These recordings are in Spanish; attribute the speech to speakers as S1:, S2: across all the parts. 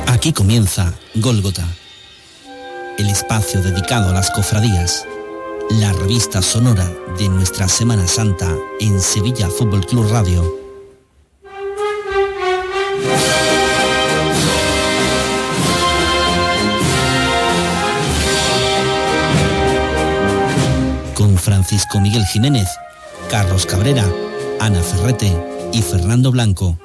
S1: Aquí comienza Gólgota, el espacio dedicado a las cofradías, la revista sonora de nuestra Semana Santa en Sevilla Fútbol Club Radio. Con Francisco Miguel Jiménez, Carlos Cabrera, Ana Ferrete y Fernando Blanco.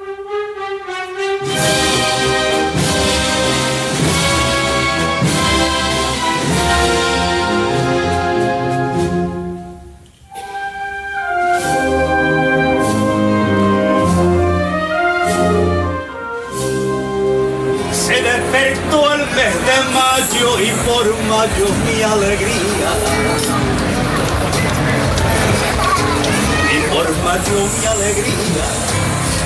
S2: Y por mayo mi alegría, y por mayo mi alegría,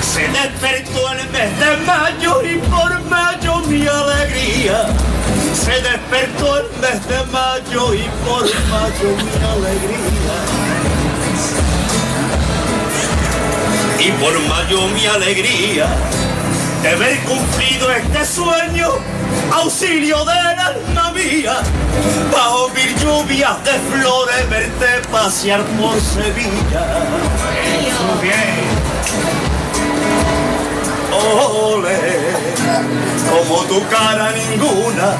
S2: se despertó el mes de mayo y por mayo mi alegría, se despertó el mes de mayo y por mayo mi alegría, y por mayo mi alegría de ver cumplido este sueño, auxilio del alma mía, bajo mil lluvias de flores, verte pasear por Sevilla. Muy bien. Ole, como tu cara ninguna,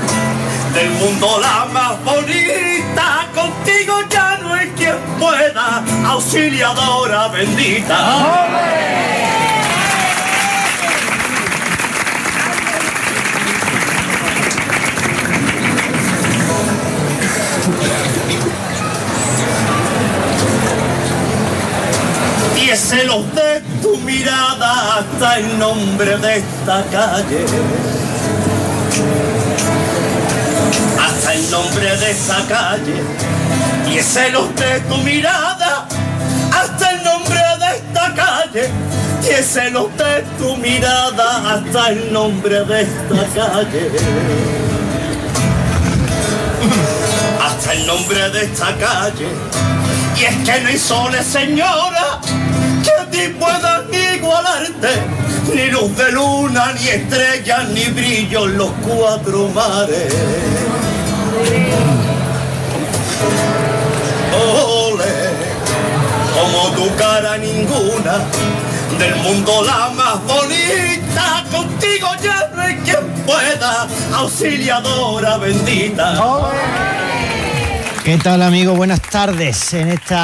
S2: del mundo la más bonita, contigo ya no hay quien pueda, auxiliadora bendita. ¡Ole! Y es celos de tu mirada hasta el nombre de esta calle, hasta el nombre de esta calle. Y es celos de tu mirada hasta el nombre de esta calle. Y es celos de tu mirada hasta el nombre de esta calle, hasta el nombre de esta calle. Y es que no hay soles, señora, que a ti puedan igualarte, ni luz de luna, ni estrellas, ni brillo en los cuatro mares. Ole, como tu cara ninguna, del mundo la más bonita, contigo ya no hay quien pueda, auxiliadora bendita. Ole.
S3: ¿Qué tal, amigos? Buenas tardes en este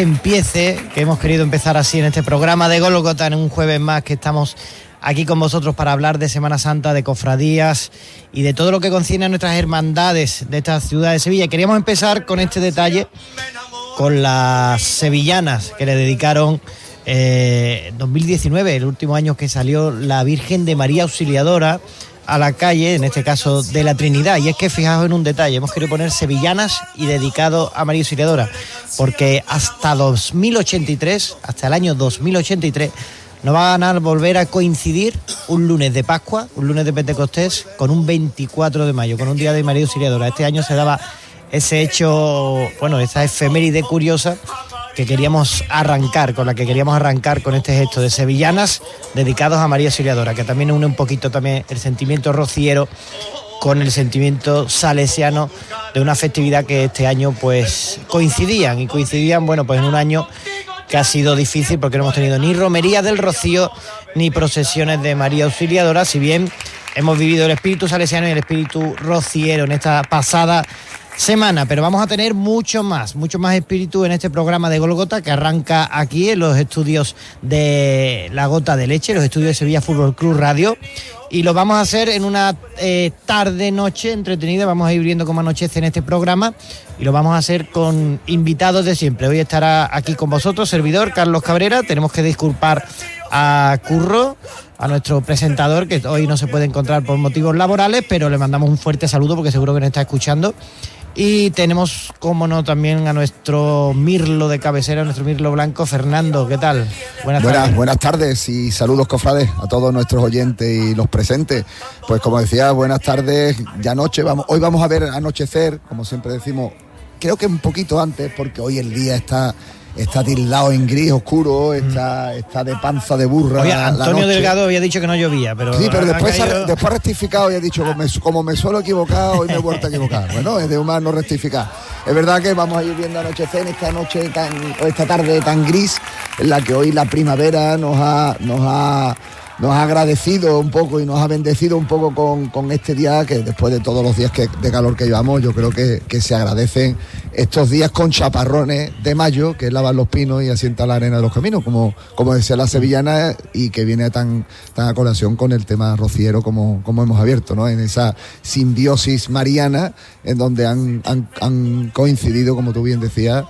S3: empiece que hemos querido empezar así en este programa de Gólgota, en un jueves más que estamos aquí con vosotros para hablar de Semana Santa, de cofradías y de todo lo que concierne a nuestras hermandades de esta ciudad de Sevilla. Queríamos empezar con este detalle, con las sevillanas que le dedicaron 2019, el último año que salió la Virgen de María Auxiliadora a la calle, en este caso de la Trinidad. Y es que fijaos en un detalle, hemos querido poner sevillanas y dedicado a María Auxiliadora, porque hasta 2083, hasta el año 2083, no van a volver a coincidir un lunes de Pascua, un lunes de Pentecostés, con un 24 de mayo, con un día de María Auxiliadora. Este año se daba ese hecho, bueno, esa efeméride curiosa que queríamos arrancar, con la que queríamos arrancar con este gesto de sevillanas dedicados a María Auxiliadora, que también une un poquito también el sentimiento rociero con el sentimiento salesiano de una festividad que este año pues coincidían, bueno, pues en un año que ha sido difícil porque no hemos tenido ni romería del Rocío ni procesiones de María Auxiliadora, si bien hemos vivido el espíritu salesiano y el espíritu rociero en esta pasada semana, pero vamos a tener mucho más espíritu en este programa de Gólgota que arranca aquí en los estudios de La Gota de Leche, los estudios de Sevilla Fútbol Club Radio, y lo vamos a hacer en una tarde-noche entretenida. Vamos a ir viendo cómo anochece en este programa y lo vamos a hacer con invitados de siempre. Hoy estará aquí con vosotros servidor Carlos Cabrera. Tenemos que disculpar a Curro, a nuestro presentador, que hoy no se puede encontrar por motivos laborales, pero le mandamos un fuerte saludo porque seguro que nos está escuchando. Y tenemos, como no, también a nuestro Mirlo de cabecera, nuestro Mirlo Blanco. Fernando, ¿qué tal?
S4: Buenas tardes y saludos, cofrades, a todos nuestros oyentes y los presentes. Pues como decía, buenas tardes, ya noche, hoy vamos a ver anochecer, como siempre decimos, creo que un poquito antes, porque hoy el día está tildado en gris oscuro, está de panza de burra.
S3: Oye, Antonio Delgado había dicho que no llovía, pero...
S4: Sí, pero después ha rectificado y ha dicho, como me suelo equivocar, hoy me he vuelto a equivocar. Bueno, es de humano rectificar. Es verdad que vamos a ir viendo anochecer esta tarde tan gris, en la que hoy la primavera nos ha agradecido un poco y nos ha bendecido un poco con este día, que después de todos los días de calor que llevamos, yo creo que se agradecen estos días con chaparrones de mayo, que lavan los pinos y asientan la arena de los caminos, como decía la sevillana, y que viene tan a colación con el tema rociero como hemos abierto, ¿no? En esa simbiosis mariana en donde han coincidido, como tú bien decías,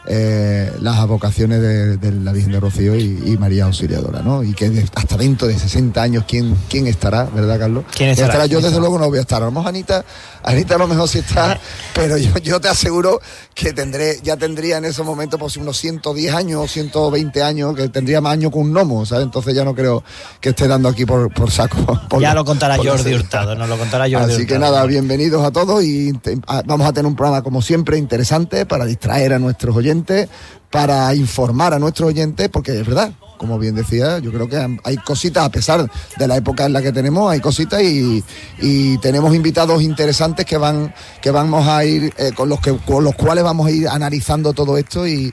S4: las advocaciones de la Virgen de Rocío y María Auxiliadora, ¿no? Y que hasta dentro de 60 años, ¿quién estará, verdad, Carlos?
S3: ¿Quién estará?
S4: Yo desde luego no voy a estar. A lo mejor Anita a lo mejor sí está, pero yo te aseguro que ya tendría en esos momentos pues unos 110 años, 120 años, que tendría más años que un gnomo, ¿sabes? Entonces ya no creo que esté dando aquí por saco.
S3: Ya lo contará Jordi Hurtado, nos lo contará Jordi Hurtado.
S4: Así que nada, bienvenidos a todos y vamos a tener un programa como siempre interesante para distraer a nuestros oyentes, para informar a nuestros oyentes, porque es verdad, como bien decía, yo creo que hay cositas, a pesar de la época en la que tenemos, hay cositas y tenemos invitados interesantes que vamos a ir, con los cuales vamos a ir analizando todo esto y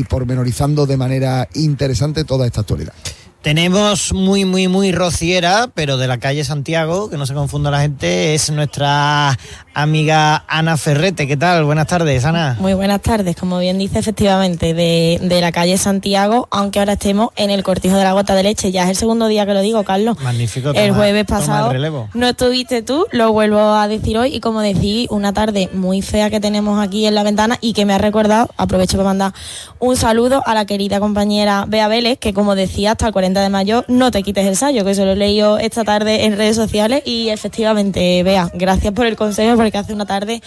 S4: pormenorizando de manera interesante toda esta actualidad.
S3: Tenemos muy rociera, pero de la calle Santiago, que no se confunda la gente, es nuestra amiga Ana Ferrete. ¿Qué tal? Buenas tardes, Ana.
S5: Muy buenas tardes, como bien dice, efectivamente, de la calle Santiago, aunque ahora estemos en el Cortijo de la Gota de Leche. Ya es el segundo día que lo digo, Carlos.
S3: Magnífico.
S5: El jueves pasado no estuviste tú, lo vuelvo a decir hoy, y como decís, una tarde muy fea que tenemos aquí en la ventana y que me ha recordado, aprovecho para mandar un saludo a la querida compañera Bea Vélez, que como decía, hasta el 40 de mayo no te quites el sayo, que se lo he leído esta tarde en redes sociales. Y efectivamente, Bea, gracias por el consejo, porque hace una tarde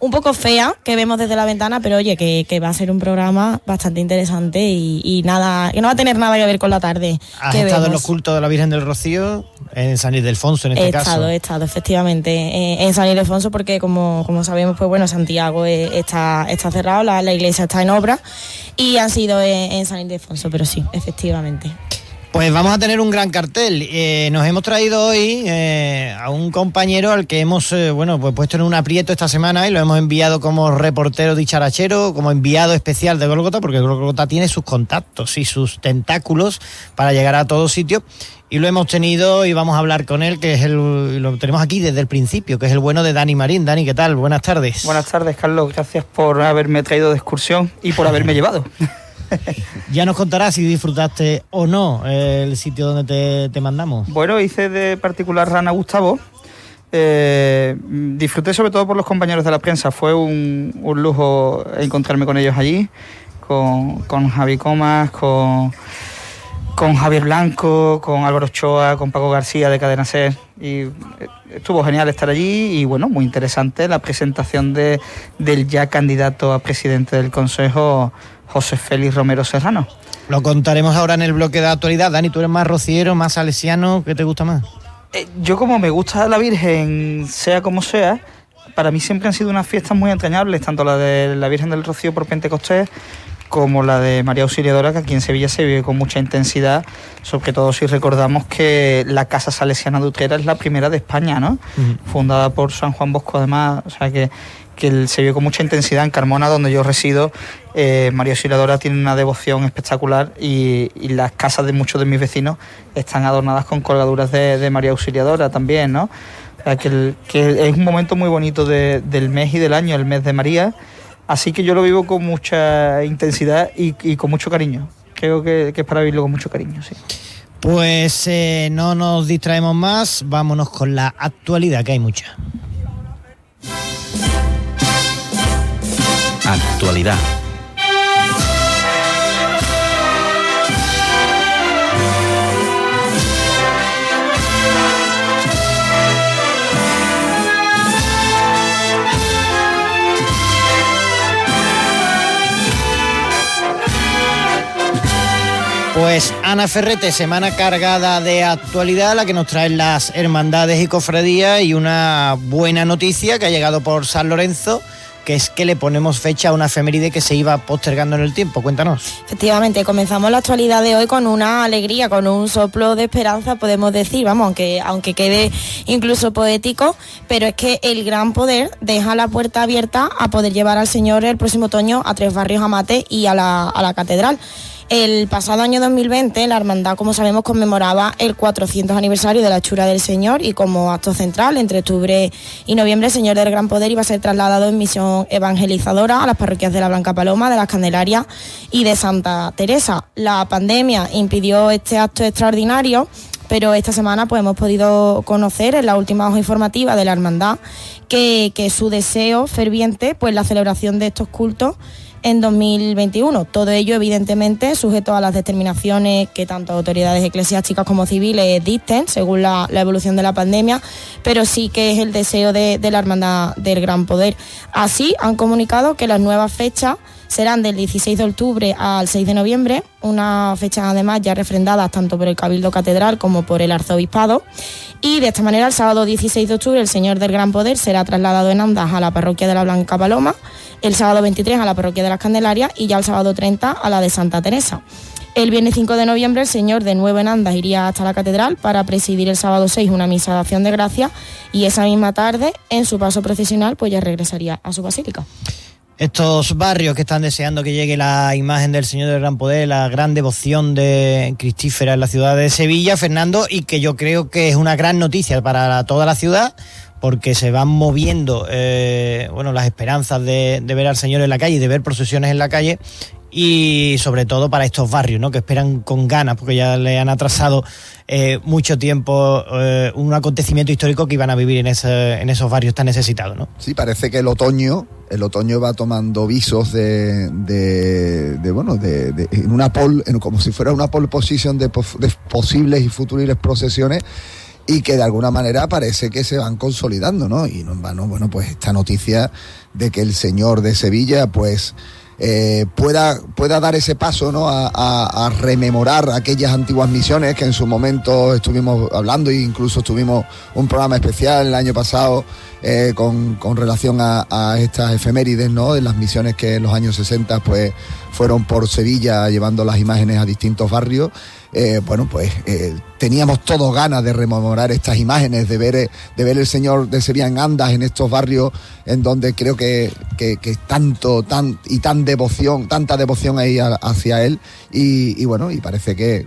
S5: un poco fea que vemos desde la ventana, pero oye, que va a ser un programa bastante interesante y nada, que no va a tener nada que ver con la tarde.
S3: ¿Has estado en los cultos de la Virgen del Rocío? En San Ildefonso, en este caso.
S5: He estado efectivamente en San Ildefonso, porque como sabemos, pues bueno, Santiago está cerrado, la iglesia está en obra, y han sido en San Ildefonso, pero sí, efectivamente.
S3: Pues vamos a tener un gran cartel. Nos hemos traído hoy a un compañero al que hemos pues puesto en un aprieto esta semana, y lo hemos enviado como reportero dicharachero, como enviado especial de Gólgota, porque Gólgota tiene sus contactos y sus tentáculos para llegar a todos sitios. Y lo hemos tenido y vamos a hablar con él, que es lo tenemos aquí desde el principio, que es el bueno de Dani Marín. Dani, ¿qué tal? Buenas tardes.
S6: Buenas tardes, Carlos. Gracias por haberme traído de excursión y por haberme llevado.
S3: Ya nos contarás si disfrutaste o no el sitio donde te mandamos.
S6: Bueno, hice de particular Rana Gustavo. Disfruté sobre todo por los compañeros de la prensa. Fue un lujo encontrarme con ellos allí, con Javi Comas, con Javier Blanco, con Álvaro Ochoa, con Paco García de Cadena Ser. Y estuvo genial estar allí y bueno, muy interesante la presentación del ya candidato a presidente del Consejo, José Félix Romero Serrano.
S3: Lo contaremos ahora en el bloque de actualidad. Dani, ¿tú eres más rociero, más salesiano? ¿Qué te gusta más?
S6: Yo, como me gusta la Virgen, sea como sea, para mí siempre han sido unas fiestas muy entrañables, tanto la de la Virgen del Rocío por Pentecostés como la de María Auxiliadora, que aquí en Sevilla se vive con mucha intensidad, sobre todo si recordamos que la Casa Salesiana de Utrera es la primera de España, ¿no? Fundada por San Juan Bosco, además, o sea que se vive con mucha intensidad. En Carmona, donde yo resido, María Auxiliadora tiene una devoción espectacular y las casas de muchos de mis vecinos están adornadas con colgaduras de María Auxiliadora también, ¿no? O sea, que es un momento muy bonito del mes y del año, el mes de María, así que yo lo vivo con mucha intensidad y con mucho cariño. Creo que es para vivirlo con mucho cariño, sí.
S3: Pues no nos distraemos más, vámonos con la actualidad, que hay mucha.
S1: Actualidad.
S3: Pues Ana Ferrete, semana cargada de actualidad, la que nos traen las hermandades y cofradías, y una buena noticia que ha llegado por San Lorenzo, que es que le ponemos fecha a una efeméride que se iba postergando en el tiempo. Cuéntanos.
S5: Efectivamente, comenzamos la actualidad de hoy con una alegría, con un soplo de esperanza, podemos decir, vamos, aunque quede incluso poético, pero es que el Gran Poder deja la puerta abierta a poder llevar al Señor el próximo otoño a Tres Barrios Amate y a la Catedral. El pasado año 2020 la hermandad, como sabemos, conmemoraba el 400 aniversario de la hechura del Señor, y como acto central, entre octubre y noviembre, el Señor del Gran Poder iba a ser trasladado en misión evangelizadora a las parroquias de la Blanca Paloma, de las Candelarias y de Santa Teresa. La pandemia impidió este acto extraordinario, pero esta semana pues hemos podido conocer en la última hoja informativa de la hermandad que su deseo ferviente, pues la celebración de estos cultos en 2021. Todo ello, evidentemente, sujeto a las determinaciones que tanto autoridades eclesiásticas como civiles dicten, según la evolución de la pandemia, pero sí que es el deseo de la Hermandad del Gran Poder. Así, han comunicado que las nuevas fechas serán del 16 de octubre al 6 de noviembre, una fecha además ya refrendadas tanto por el Cabildo Catedral como por el Arzobispado. Y de esta manera, el sábado 16 de octubre, el Señor del Gran Poder será trasladado en andas a la parroquia de la Blanca Paloma, el sábado 23 a la parroquia de las Candelarias y ya el sábado 30 a la de Santa Teresa. El viernes 5 de noviembre, el Señor de nuevo en andas iría hasta la Catedral para presidir el sábado 6 una misa de acción de gracias, y esa misma tarde, en su paso procesional, pues ya regresaría a su basílica.
S3: Estos barrios que están deseando que llegue la imagen del Señor del Gran Poder, la gran devoción de cristífera en la ciudad de Sevilla, Fernando, y que yo creo que es una gran noticia para toda la ciudad, porque se van moviendo las esperanzas de ver al Señor en la calle y de ver procesiones en la calle, y sobre todo para estos barrios, ¿no?, que esperan con ganas, porque ya le han atrasado mucho tiempo un acontecimiento histórico que iban a vivir en esos barrios tan necesitados, ¿no?
S4: Sí, parece que el otoño va tomando visos de como si fuera una pole position de posibles y futuras procesiones, y que de alguna manera parece que se van consolidando, ¿no? Y no en vano, pues esta noticia de que el Señor de Sevilla, pues pueda dar ese paso, ¿no?, a rememorar aquellas antiguas misiones que en su momento estuvimos hablando, e incluso tuvimos un programa especial el año pasado con relación a estas efemérides, ¿no?, de las misiones que en los años 60 pues fueron por Sevilla llevando las imágenes a distintos barrios. Teníamos todos ganas de rememorar estas imágenes, de ver el Señor de Sevilla en andas en estos barrios en donde creo que tanta devoción hay hacia él, y parece que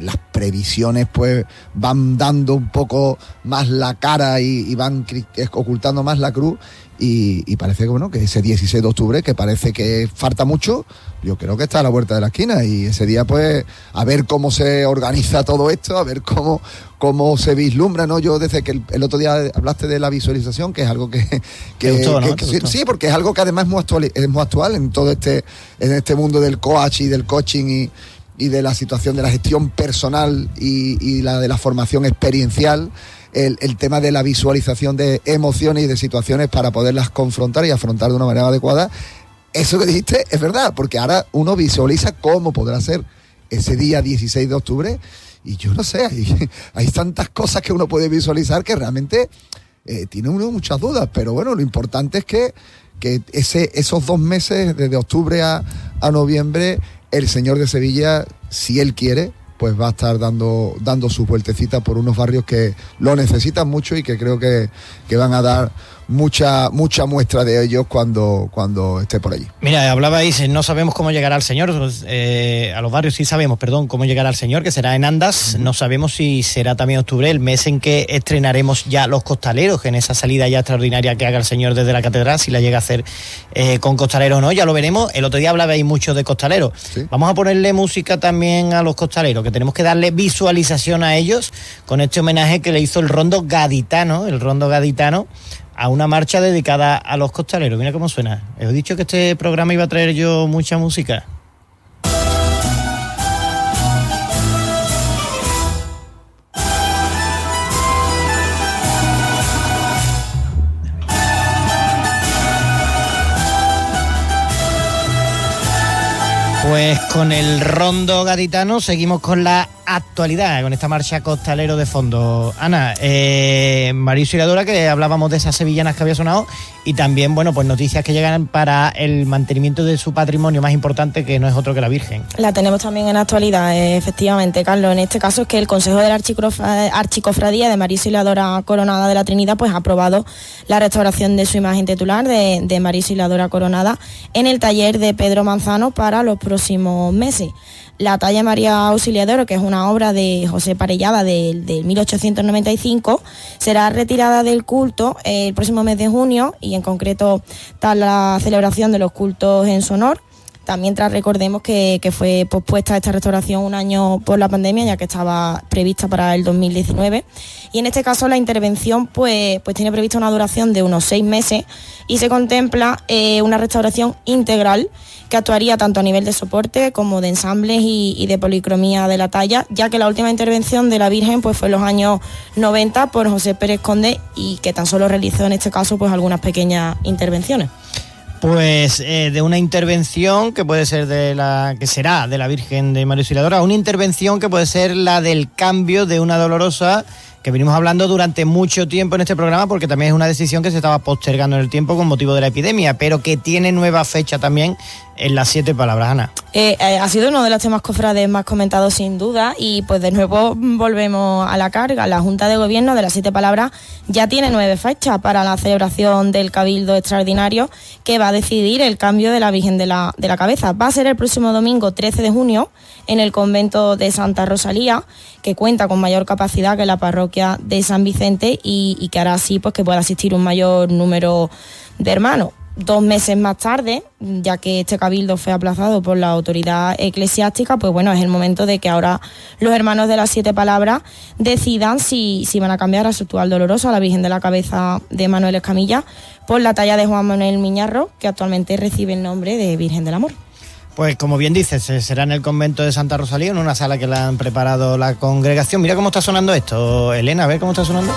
S4: las previsiones pues van dando un poco más la cara y van ocultando más la cruz. Y parece que ese 16 de octubre, que parece que falta mucho, yo creo que está a la vuelta de la esquina, y ese día pues a ver cómo se organiza todo esto, a ver cómo se vislumbra, ¿no? Yo desde que el otro día hablaste de la visualización, que es algo que gustó, ¿no? Sí, porque es algo que además es muy actual en todo en este mundo del coach y del coaching y de la situación de la gestión personal y la de la formación experiencial. El tema de la visualización de emociones y de situaciones para poderlas confrontar y afrontar de una manera adecuada. Eso que dijiste es verdad, porque ahora uno visualiza cómo podrá ser ese día 16 de octubre, y yo no sé, hay tantas cosas que uno puede visualizar que realmente tiene uno muchas dudas, pero bueno, lo importante es que esos 2 meses, desde octubre a noviembre, el Señor de Sevilla, si Él quiere, pues va a estar dando sus vueltecitas por unos barrios que lo necesitan mucho, y que creo que van a dar mucha muestra de ellos cuando esté por allí.
S3: Mira, hablabais, no sabemos cómo llegará el Señor, a los barrios sí sabemos, cómo llegará el Señor, que será en andas. No sabemos si será también octubre, el mes en que estrenaremos ya los costaleros, en esa salida ya extraordinaria que haga el Señor desde la catedral, si la llega a hacer con costaleros o no, ya lo veremos. El otro día hablabais mucho de costaleros. ¿Sí? Vamos a ponerle música también a los costaleros, que tenemos que darle visualización a ellos con este homenaje que le hizo el Rondo Gaditano, a una marcha dedicada a los costaleros. Mira cómo suena. Os he dicho que este programa iba a traer yo mucha música. Pues con el rondo gaditano seguimos con la actualidad, con esta marcha costalero de fondo. Ana, María Auxiliadora, que hablábamos de esas sevillanas que había sonado, y también, bueno, pues noticias que llegan para el mantenimiento de su patrimonio más importante, que no es otro que la Virgen.
S5: La tenemos también en la actualidad, efectivamente, Carlos. En este caso es que el Consejo de la Archicofradía de María Auxiliadora Coronada de la Trinidad pues ha aprobado la restauración de su imagen titular de María Auxiliadora Coronada en el taller de Pedro Manzano para los próximos meses. La talla María Auxiliadora, que es una obra de José Parellada de 1895, será retirada del culto el próximo mes de junio, y en concreto tras la celebración de los cultos en su honor. También recordemos que fue pospuesta esta restauración un año por la pandemia, ya que estaba prevista para el 2019. Y en este caso la intervención pues tiene prevista una duración de unos 6 meses y se contempla una restauración integral que actuaría tanto a nivel de soporte como de ensambles y de policromía de la talla, ya que la última intervención de la Virgen pues fue en los años 90 por José Pérez Conde, y que tan solo realizó en este caso pues algunas pequeñas intervenciones.
S3: Pues de una intervención que puede ser que será de la Virgen de María Auxiliadora, una intervención que puede ser la del cambio de una dolorosa, que venimos hablando durante mucho tiempo en este programa, porque también es una decisión que se estaba postergando en el tiempo con motivo de la epidemia, pero que tiene nueva fecha también en las 7 palabras, Ana.
S5: Ha sido uno de los temas cofrades más comentados sin duda, y pues de nuevo volvemos a la carga. La Junta de Gobierno de las 7 palabras ya tiene 9 fechas para la celebración del Cabildo Extraordinario, que va a decidir el cambio de la Virgen de la Cabeza. Va a ser el próximo domingo 13 de junio en el convento de Santa Rosalía, que cuenta con mayor capacidad que la parroquia de San Vicente, y que hará así pues que pueda asistir un mayor número de hermanos. 2 meses más tarde, ya que este cabildo fue aplazado por la autoridad eclesiástica, pues bueno, es el momento de que ahora los hermanos de las 7 palabras decidan si van a cambiar a su actual dolorosa, la Virgen de la Cabeza de Manuel Escamilla, por la talla de Juan Manuel Miñarro, que actualmente recibe el nombre de Virgen del Amor.
S3: Pues como bien dices, será en el convento de Santa Rosalía, en una sala que le han preparado la congregación. Mira cómo está sonando esto, Elena, a ver cómo está sonando.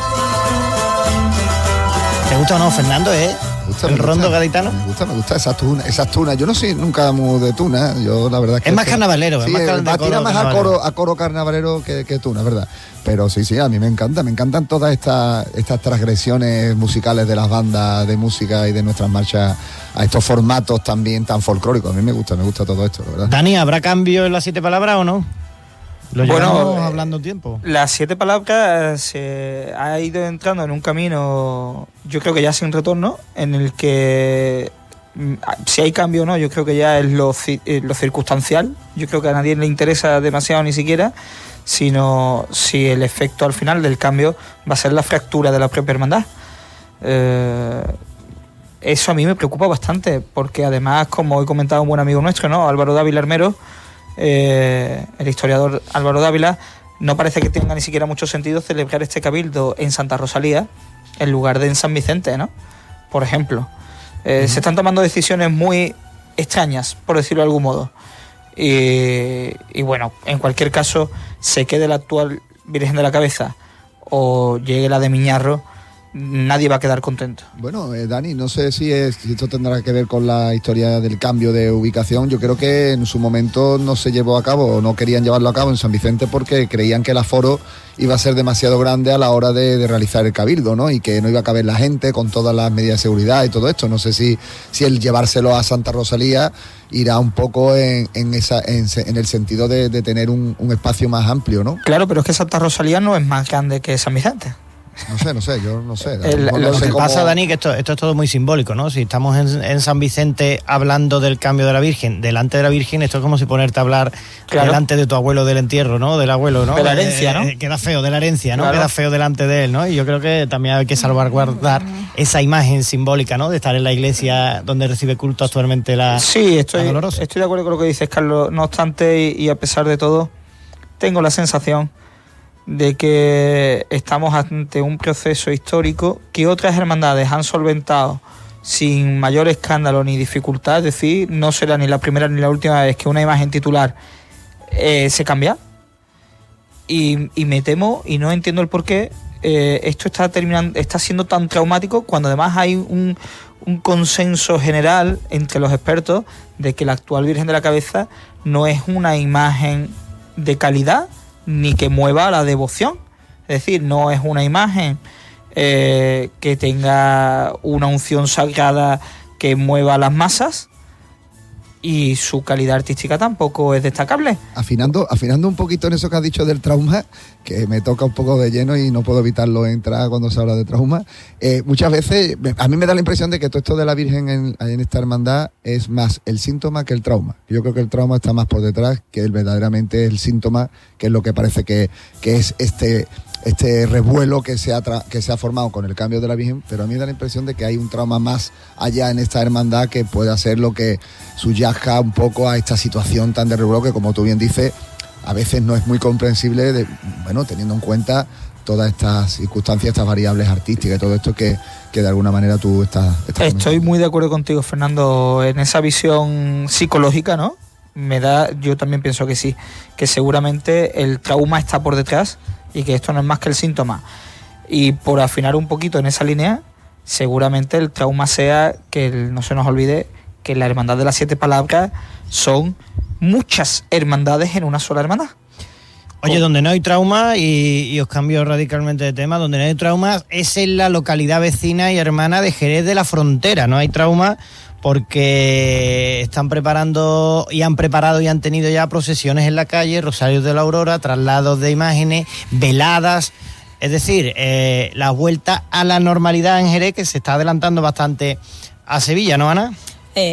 S3: ¿Te gusta o no, Fernando, el rondo gaditano?
S4: Me gusta esas tunas. Yo no soy nunca muy de tuna, yo la verdad que...
S3: Es más carnavalero,
S4: sí, tira más a coro carnavalero que tuna, ¿verdad? Pero sí, a mí me encantan todas estas transgresiones musicales de las bandas de música y de nuestras marchas a estos formatos también tan folclóricos. A mí me gusta todo esto, la verdad.
S3: Dani, ¿habrá cambio en las 7 palabras o no? Lo llevamos hablando tiempo.
S6: Las 7 palabras se ha ido entrando en un camino, yo creo que ya sin retorno, en el que si hay cambio o no, yo creo que ya es lo circunstancial. Yo creo que a nadie le interesa demasiado ni siquiera, sino si el efecto al final del cambio va a ser la fractura de la propia hermandad. Eso a mí me preocupa bastante, porque además, como he comentado un buen amigo nuestro, ¿no?, Álvaro Dávila Armero, el historiador Álvaro Dávila, no parece que tenga ni siquiera mucho sentido celebrar este cabildo en Santa Rosalía en lugar de en San Vicente, ¿no? Por ejemplo. Se están tomando decisiones muy extrañas, por decirlo de algún modo. Y bueno, en cualquier caso, se quede la actual Virgen de la Cabeza o llegue la de Miñarro, nadie va a quedar contento.
S4: Bueno, Dani, no sé si esto tendrá que ver con la historia del cambio de ubicación. Yo creo que en su momento no se llevó a cabo, o no querían llevarlo a cabo en San Vicente, porque creían que el aforo iba a ser demasiado grande a la hora de realizar el cabildo, ¿no? Y que no iba a caber la gente con todas las medidas de seguridad y todo esto. No sé si el llevárselo a Santa Rosalía irá un poco en el sentido de tener un espacio más amplio, ¿no?
S6: Claro, pero es que Santa Rosalía no es más grande que San Vicente.
S4: Yo no sé.
S3: Lo que pasa, Dani, que esto es todo muy simbólico, ¿no? Si estamos en San Vicente hablando del cambio de la Virgen, delante de la Virgen, esto es como si ponerte a hablar delante de tu abuelo del entierro, ¿no? Del abuelo, ¿no?
S6: De la herencia, ¿no?
S3: Queda feo, de la herencia, ¿no?
S6: Claro.
S3: Queda feo delante de él, ¿no? Y yo creo que también hay que salvaguardar esa imagen simbólica, ¿no? De estar en la iglesia donde recibe culto actualmente la dolorosa.
S6: Estoy de acuerdo con lo que dices, Carlos. No obstante, y a pesar de todo, tengo la sensación de que estamos ante un proceso histórico que otras hermandades han solventado sin mayor escándalo ni dificultad. Es decir, no será ni la primera ni la última vez que una imagen titular se cambia, y me temo, y no entiendo el porqué, esto está siendo tan traumático, cuando además hay un consenso general entre los expertos de que la actual Virgen de la Cabeza no es una imagen de calidad ni que mueva a la devoción. Es decir, no es una imagen que tenga una unción sagrada que mueva a las masas, y su calidad artística tampoco es destacable.
S4: Afinando un poquito en eso que has dicho del trauma, que me toca un poco de lleno y no puedo evitarlo entrar cuando se habla de trauma, muchas veces a mí me da la impresión de que todo esto de la Virgen en esta hermandad es más el síntoma que el trauma. Yo creo que el trauma está más por detrás que verdaderamente el síntoma, que es lo que parece que es este revuelo que se ha formado con el cambio de la Virgen, pero a mí me da la impresión de que hay un trauma más allá en esta hermandad que puede hacer lo que subyaja un poco a esta situación tan de revuelo que, como tú bien dices, a veces no es muy comprensible, teniendo en cuenta todas estas circunstancias, estas variables artísticas y todo esto que de alguna manera tú estás
S6: Estoy muy de acuerdo contigo, Fernando, en esa visión psicológica, ¿no? Yo también pienso que sí, que seguramente el trauma está por detrás y que esto no es más que el síntoma. Y por afinar un poquito en esa línea, seguramente el trauma sea que no se nos olvide que la Hermandad de las Siete Palabras son muchas hermandades en una sola hermandad.
S3: Oye, donde no hay trauma, y os cambio radicalmente de tema, donde no hay trauma es en la localidad vecina y hermana de Jerez de la Frontera. No hay trauma porque están preparando y han preparado y han tenido ya procesiones en la calle, rosarios de la Aurora, traslados de imágenes, veladas, es decir, la vuelta a la normalidad en Jerez, que se está adelantando bastante a Sevilla, ¿no, Ana?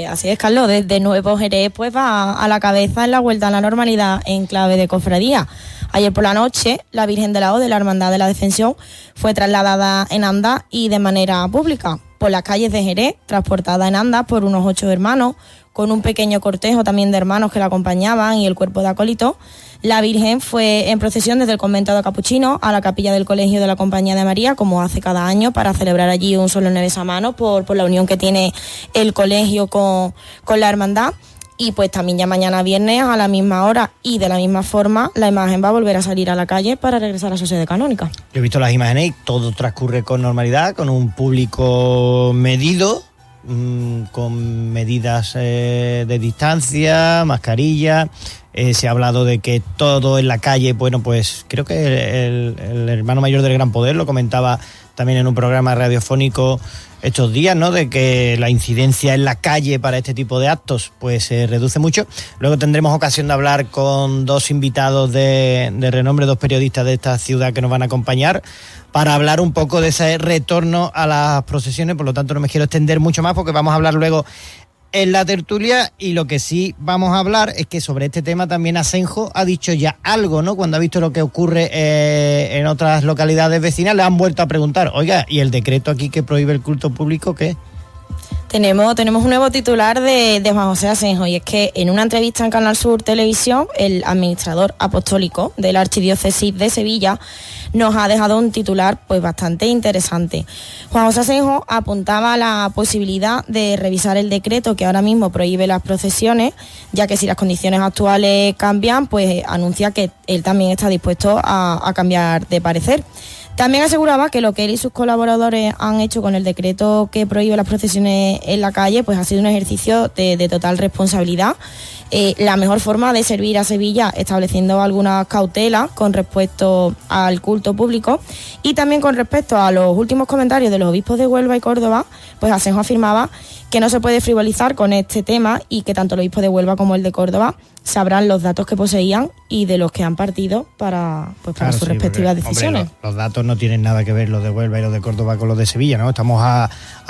S5: Así es, Carlos, desde nuevo Jerez pues va a la cabeza en la vuelta a la normalidad en clave de cofradía. Ayer por la noche, la Virgen de la O de la Hermandad de la Defensión fue trasladada en andas y de manera pública por las calles de Jerez, transportada en andas por unos 8 hermanos, con un pequeño cortejo también de hermanos que la acompañaban y el cuerpo de acólito. La Virgen fue en procesión desde el convento de Capuchinos a la capilla del Colegio de la Compañía de María, como hace cada año, para celebrar allí un solemne besamano por la unión que tiene el colegio con la hermandad. Y pues también ya mañana viernes a la misma hora y de la misma forma la imagen va a volver a salir a la calle para regresar a su sede canónica.
S3: Yo he visto las imágenes y todo transcurre con normalidad, con un público medido, con medidas de distancia, mascarilla. Se ha hablado de que todo en la calle, bueno, pues creo que el hermano mayor del Gran Poder lo comentaba también en un programa radiofónico estos días, ¿no?, de que la incidencia en la calle para este tipo de actos pues se reduce mucho. Luego tendremos ocasión de hablar con 2 invitados de renombre, 2 periodistas de esta ciudad que nos van a acompañar para hablar un poco de ese retorno a las procesiones. Por lo tanto, no me quiero extender mucho más porque vamos a hablar luego en la tertulia, y lo que sí vamos a hablar es que sobre este tema también Asenjo ha dicho ya algo, ¿no? Cuando ha visto lo que ocurre en otras localidades vecinas, le han vuelto a preguntar, oiga, ¿y el decreto aquí que prohíbe el culto público qué?
S5: Tenemos un nuevo titular de Juan José Asenjo, y es que en una entrevista en Canal Sur Televisión, el administrador apostólico de la Archidiócesis de Sevilla nos ha dejado un titular pues bastante interesante. Juan José Asenjo apuntaba a la posibilidad de revisar el decreto que ahora mismo prohíbe las procesiones, ya que si las condiciones actuales cambian, pues anuncia que él también está dispuesto a cambiar de parecer. También aseguraba que lo que él y sus colaboradores han hecho con el decreto que prohíbe las procesiones en la calle pues ha sido un ejercicio de total responsabilidad. La mejor forma de servir a Sevilla, estableciendo algunas cautelas con respecto al culto público, y también con respecto a los últimos comentarios de los obispos de Huelva y Córdoba, pues Asenjo afirmaba que no se puede frivolizar con este tema y que tanto el obispo de Huelva como el de Córdoba sabrán los datos que poseían y de los que han partido para sus respectivas decisiones.
S3: Hombre, los datos no tienen nada que ver, los de Huelva y los de Córdoba, con los de Sevilla, ¿no? Estamos a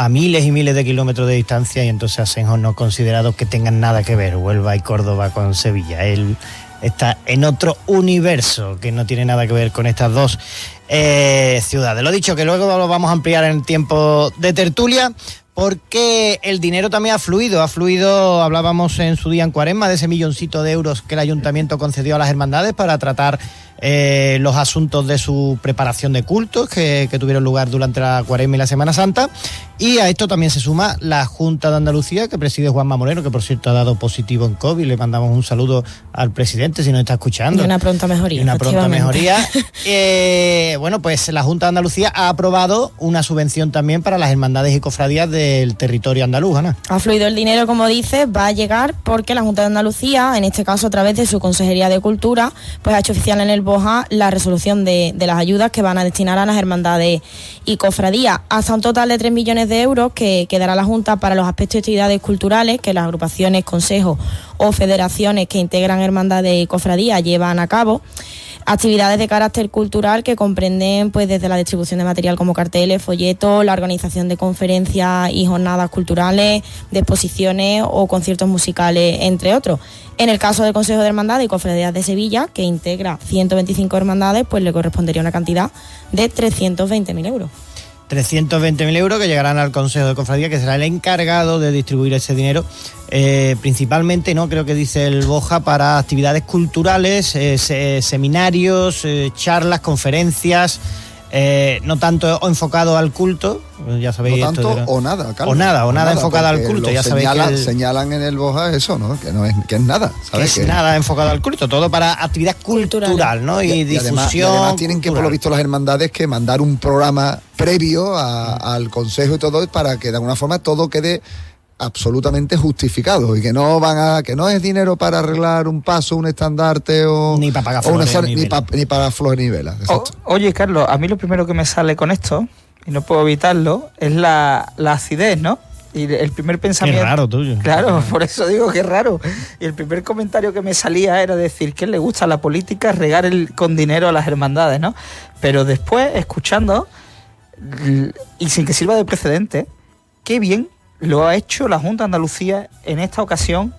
S3: miles y miles de kilómetros de distancia, y entonces Asenjo no ha considerado que tengan nada que ver Huelva y Córdoba con Sevilla. Él está en otro universo que no tiene nada que ver con estas dos ciudades. Lo dicho, que luego lo vamos a ampliar en tiempo de tertulia, porque el dinero también ha fluido, hablábamos en su día en Cuaresma, de ese milloncito de euros que el ayuntamiento concedió a las hermandades para tratar los asuntos de su preparación de cultos que tuvieron lugar durante la Cuaresma y la Semana Santa. Y a esto también se suma la Junta de Andalucía, que preside Juanma Moreno, que por cierto ha dado positivo en COVID. Le mandamos un saludo al presidente si nos está escuchando.
S5: Y una pronta mejoría.
S3: Y una pronta mejoría. Bueno, pues la Junta de Andalucía ha aprobado una subvención también para las hermandades y cofradías del territorio andaluz, Ana.
S5: Ha fluido el dinero, como dices, va a llegar porque la Junta de Andalucía, en este caso a través de su Consejería de Cultura, pues ha hecho oficial en el BOJA la resolución de las ayudas que van a destinar a las hermandades y cofradías. Hasta un total de 3 millones de euros que dará la Junta para los aspectos y actividades culturales que las agrupaciones, consejos o federaciones que integran hermandades y cofradías llevan a cabo. Actividades de carácter cultural que comprenden pues desde la distribución de material como carteles, folletos, la organización de conferencias y jornadas culturales, de exposiciones o conciertos musicales, entre otros. En el caso del Consejo de Hermandades y Cofradías de Sevilla, que integra 125 hermandades, pues le correspondería una cantidad de 320.000 euros.
S3: 320.000 euros que llegarán al Consejo de Cofradía, que será el encargado de distribuir ese dinero, principalmente, ¿no? Creo que dice el BOJA, para actividades culturales, seminarios, charlas, conferencias, no tanto enfocado al culto, ya sabéis.
S4: No tanto
S3: esto
S4: o nada, Carlos.
S3: O nada enfocado al culto, ya sabéis que
S4: señalan en el BOJA eso, ¿no? Que es nada, ¿sabes?
S3: Que es nada enfocado al culto, todo para actividad cultural, ¿no? Y difusión.
S4: Además tienen que, por lo visto, las hermandades que mandar un programa previo al consejo y todo, para que de alguna forma todo quede absolutamente justificado y que no es dinero para arreglar un paso, un estandarte o
S3: ni para pagar flores,
S4: ni para flores ni velas.
S6: Oye, Carlos, a mí lo primero que me sale con esto, y no puedo evitarlo, es la acidez, ¿no? Y el primer pensamiento...
S3: Qué raro tuyo.
S6: Claro, por eso digo que es raro. Y el primer comentario que me salía era decir que le gusta la política regar con dinero a las hermandades, ¿no? Pero después, escuchando, y sin que sirva de precedente, qué bien lo ha hecho la Junta de Andalucía en esta ocasión,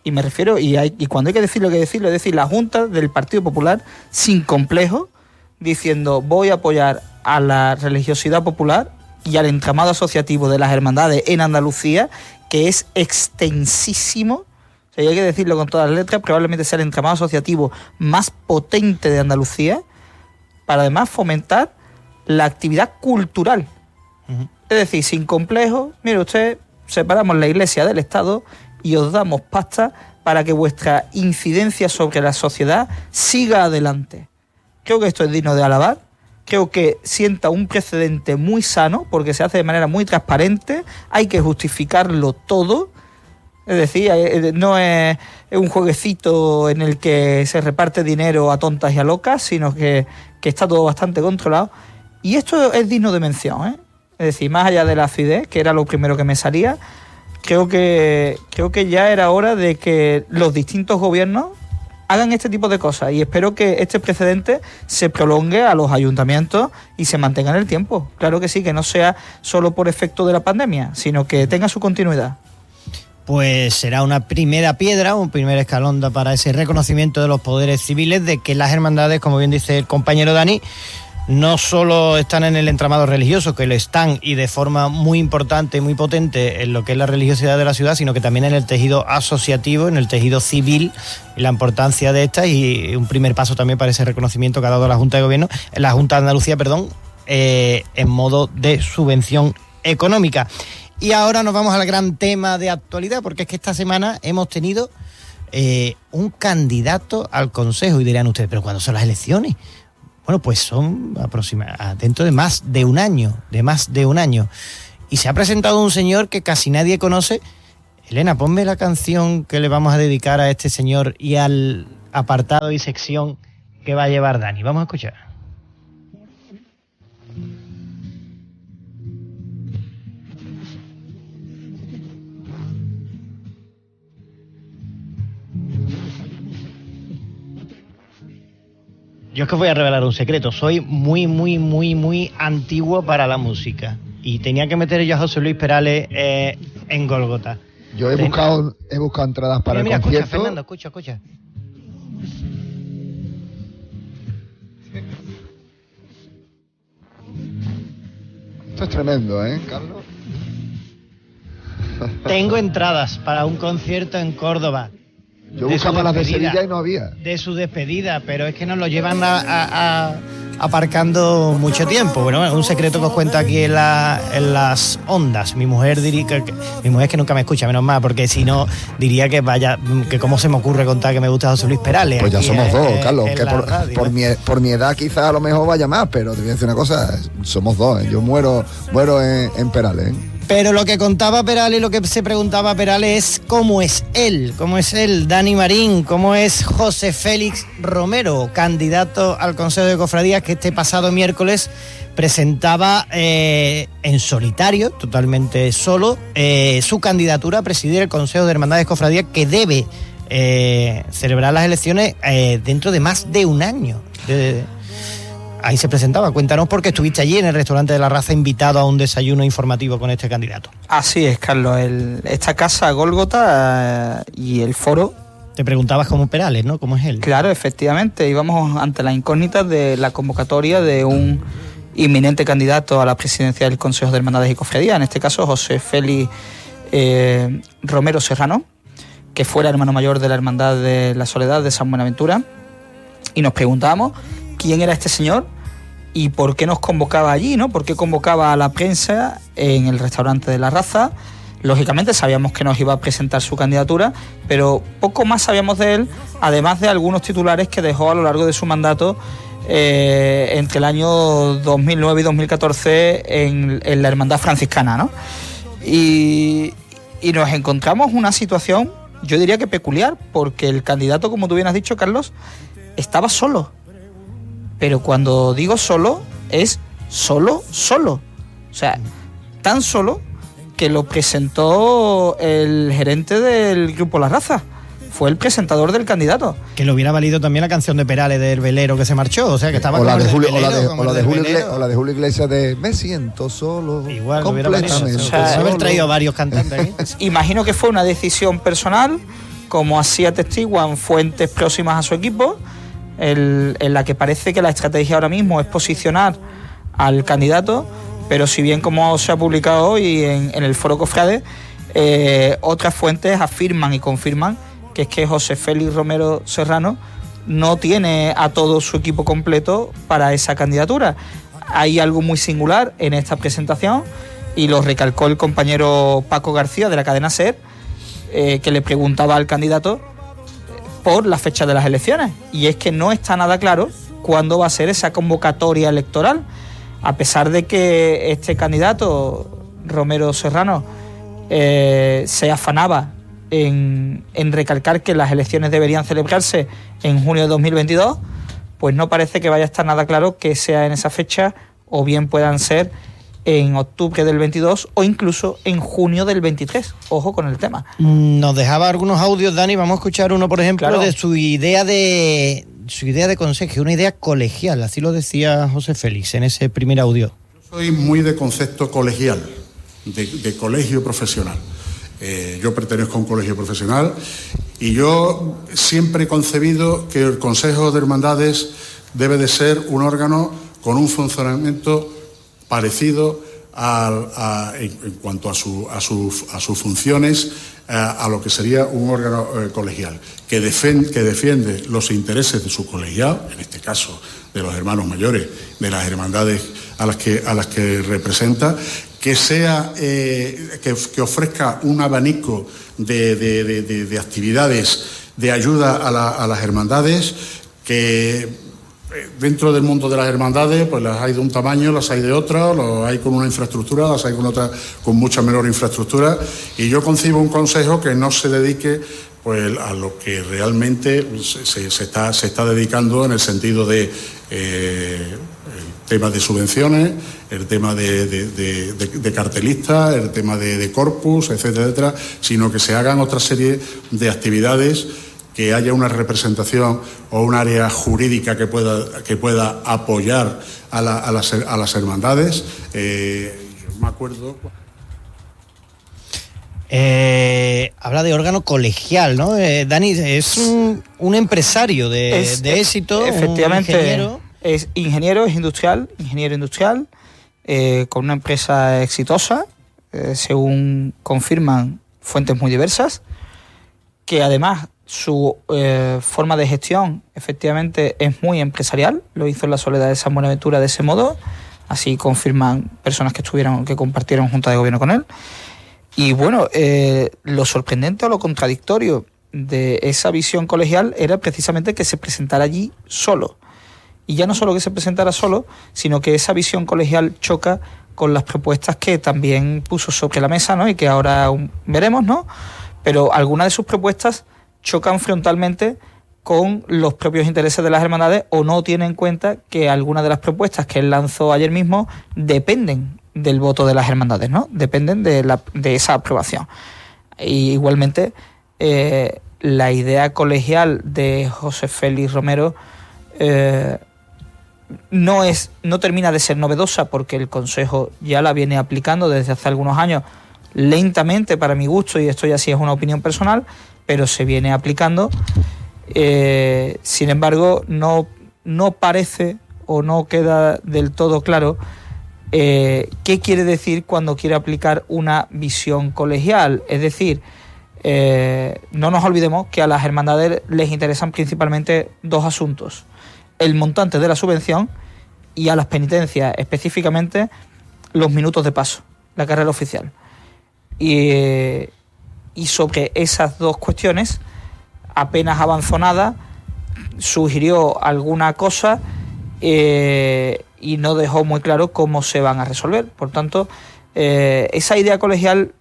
S6: y me refiero, y cuando hay que decirlo, es decir, la Junta del Partido Popular, sin complejo, diciendo voy a apoyar a la religiosidad popular y al entramado asociativo de las hermandades en Andalucía, que es extensísimo. O sea, hay que decirlo con todas las letras, probablemente sea el entramado asociativo más potente de Andalucía, para además fomentar la actividad cultural. Uh-huh. Es decir, sin complejo, mire usted, separamos la Iglesia del Estado y os damos pasta para que vuestra incidencia sobre la sociedad siga adelante. Creo que esto es digno de alabar, creo que sienta un precedente muy sano, porque se hace de manera muy transparente, hay que justificarlo todo, es decir, no es un jueguecito en el que se reparte dinero a tontas y a locas, sino que está todo bastante controlado, y esto es digno de mención, ¿eh? Es decir, más allá de la acidez, que era lo primero que me salía, creo que ya era hora de que los distintos gobiernos hagan este tipo de cosas, y espero que este precedente se prolongue a los ayuntamientos y se mantenga en el tiempo. Claro que sí, que no sea solo por efecto de la pandemia, sino que tenga su continuidad.
S3: Pues será una primera piedra, un primer escalón para ese reconocimiento de los poderes civiles, de que las hermandades, como bien dice el compañero Dani, no solo están en el entramado religioso, que lo están y de forma muy importante y muy potente en lo que es la religiosidad de la ciudad, sino que también en el tejido asociativo, en el tejido civil, y la importancia de estas, y un primer paso también para ese reconocimiento que ha dado la Junta de Gobierno, la Junta de Andalucía, en modo de subvención económica. Y ahora nos vamos al gran tema de actualidad, porque es que esta semana hemos tenido un candidato al Consejo, y dirán ustedes, ¿pero cuándo son las elecciones? Bueno, pues son dentro de más de un año, Y se ha presentado un señor que casi nadie conoce. Elena, ponme la canción que le vamos a dedicar a este señor y al apartado y sección que va a llevar Dani. Vamos a escuchar. Yo es que os voy a revelar un secreto. Soy muy antiguo para la música. Y tenía que meter yo a José Luis Perales en Gólgota.
S4: Yo he buscado entradas para el concierto.
S3: Escucha, Fernando, escucha.
S4: Esto es tremendo, Carlos?
S3: Tengo entradas para un concierto en Córdoba.
S4: Yo buscaba las de Sevilla y no había.
S3: De su despedida, pero es que nos lo llevan aparcando mucho tiempo. Bueno, un secreto que os cuento aquí en las ondas. Mi mujer diría mi mujer es que nunca me escucha, menos mal, porque si no diría que vaya, que cómo se me ocurre contar que me gusta José Luis Perales.
S4: Pues ya somos dos, Carlos, que por mi edad quizás a lo mejor vaya más, pero te voy a decir una cosa, somos dos, yo muero en Perales,
S3: Pero lo que contaba Perales, lo que se preguntaba Perales es cómo es él, Dani Marín, cómo es José Félix Romero, candidato al Consejo de Cofradías, que este pasado miércoles presentaba en solitario, totalmente solo, su candidatura a presidir el Consejo de Hermandades Cofradías, que debe celebrar las elecciones dentro de más de un año. Ahí se presentaba. Cuéntanos, porque estuviste allí en el restaurante de La Raza invitado a un desayuno informativo con este candidato.
S6: Así es, Carlos. Esta casa Gólgota y el foro.
S3: Te preguntabas cómo Perales, ¿no? ¿Cómo es él?
S6: Claro, efectivamente. Íbamos ante las incógnitas de la convocatoria de un inminente candidato a la presidencia del Consejo de Hermandades y Cofradías, en este caso José Félix Romero Serrano, que fuera hermano mayor de la Hermandad de la Soledad de San Buenaventura. Y nos preguntábamos quién era este señor y por qué nos convocaba allí, ¿no? ¿Por qué convocaba a la prensa en el restaurante de La Raza? Lógicamente sabíamos que nos iba a presentar su candidatura, pero poco más sabíamos de él, además de algunos titulares que dejó a lo largo de su mandato entre el año 2009 y 2014 en la Hermandad Franciscana, ¿no? Y nos encontramos una situación, yo diría que peculiar, porque el candidato, como tú bien has dicho, Carlos, estaba solo. Pero cuando digo solo, es solo. O sea, tan solo que lo presentó el gerente del Grupo La Raza. Fue el presentador del candidato.
S3: Que le hubiera valido también la canción de Perales del velero que se marchó. O sea, que estaba
S4: o la de Julio Iglesias de Me siento solo.
S3: Igual, completamente. O sea, haber traído varios cantantes aquí.
S6: Imagino que fue una decisión personal, como así atestiguan fuentes próximas a su equipo, en la que parece que la estrategia ahora mismo es posicionar al candidato, pero si bien, como se ha publicado hoy en el Foro Cofrade, otras fuentes afirman y confirman que es que José Félix Romero Serrano no tiene a todo su equipo completo para esa candidatura. Hay algo muy singular en esta presentación y lo recalcó el compañero Paco García de la cadena SER, que le preguntaba al candidato por la fecha de las elecciones, y es que no está nada claro cuándo va a ser esa convocatoria electoral, a pesar de que este candidato, Romero Serrano, se afanaba en recalcar que las elecciones deberían celebrarse en junio de 2022, pues no parece que vaya a estar nada claro que sea en esa fecha, o bien puedan ser en octubre del 22 o incluso en junio del 23. Ojo con el tema.
S3: Nos dejaba algunos audios, Dani. Vamos a escuchar uno, por ejemplo, claro, de su idea de consejo, una idea colegial. Así lo decía José Félix en ese primer audio.
S7: Yo soy muy de concepto colegial, de colegio profesional. Yo pertenezco a un colegio profesional y yo siempre he concebido que el Consejo de Hermandades debe de ser un órgano con un funcionamiento parecido en cuanto a sus funciones a lo que sería un órgano colegial que defiende los intereses de su colegiado, en este caso de los hermanos mayores, de las hermandades a las que representa, que sea que ofrezca un abanico de actividades de ayuda a las hermandades, que dentro del mundo de las hermandades, pues las hay de un tamaño, las hay de otra, las hay con una infraestructura, las hay con otra con mucha menor infraestructura, y yo concibo un consejo que no se dedique pues a lo que realmente se está dedicando, en el sentido de el tema de subvenciones, el tema de cartelistas, el tema de corpus, etcétera, etcétera, sino que se hagan otra serie de actividades, que haya una representación o un área jurídica que pueda apoyar a las hermandades. Yo me acuerdo.
S3: Habla de órgano colegial, ¿no? Dani es un empresario de éxito,
S6: efectivamente,
S3: un ingeniero.
S6: Es ingeniero industrial, con una empresa exitosa, según confirman fuentes muy diversas, que además su forma de gestión efectivamente es muy empresarial, lo hizo en la Soledad de San Buenaventura de ese modo, así confirman personas que compartieron junta de gobierno con él. Y bueno, lo sorprendente o lo contradictorio de esa visión colegial era precisamente que se presentara allí solo. Y ya no solo que se presentara solo, sino que esa visión colegial choca con las propuestas que también puso sobre la mesa, ¿no? Y que ahora veremos, ¿no? Pero algunas de sus propuestas chocan frontalmente con los propios intereses de las hermandades o no tienen en cuenta que algunas de las propuestas que él lanzó ayer mismo dependen del voto de las hermandades, ¿no? Dependen de esa aprobación. Y igualmente, la idea colegial de José Félix Romero no termina de ser novedosa porque el Consejo ya la viene aplicando desde hace algunos años lentamente para mi gusto, y esto ya sí es una opinión personal, pero se viene aplicando. Sin embargo, no parece o no queda del todo claro qué quiere decir cuando quiere aplicar una visión colegial. Es decir, no nos olvidemos que a las hermandades les interesan principalmente dos asuntos: el montante de la subvención y a las penitencias específicamente los minutos de paso, la carrera oficial. Y sobre esas dos cuestiones, apenas avanzó nada, sugirió alguna cosa y no dejó muy claro cómo se van a resolver. Por tanto, esa idea colegial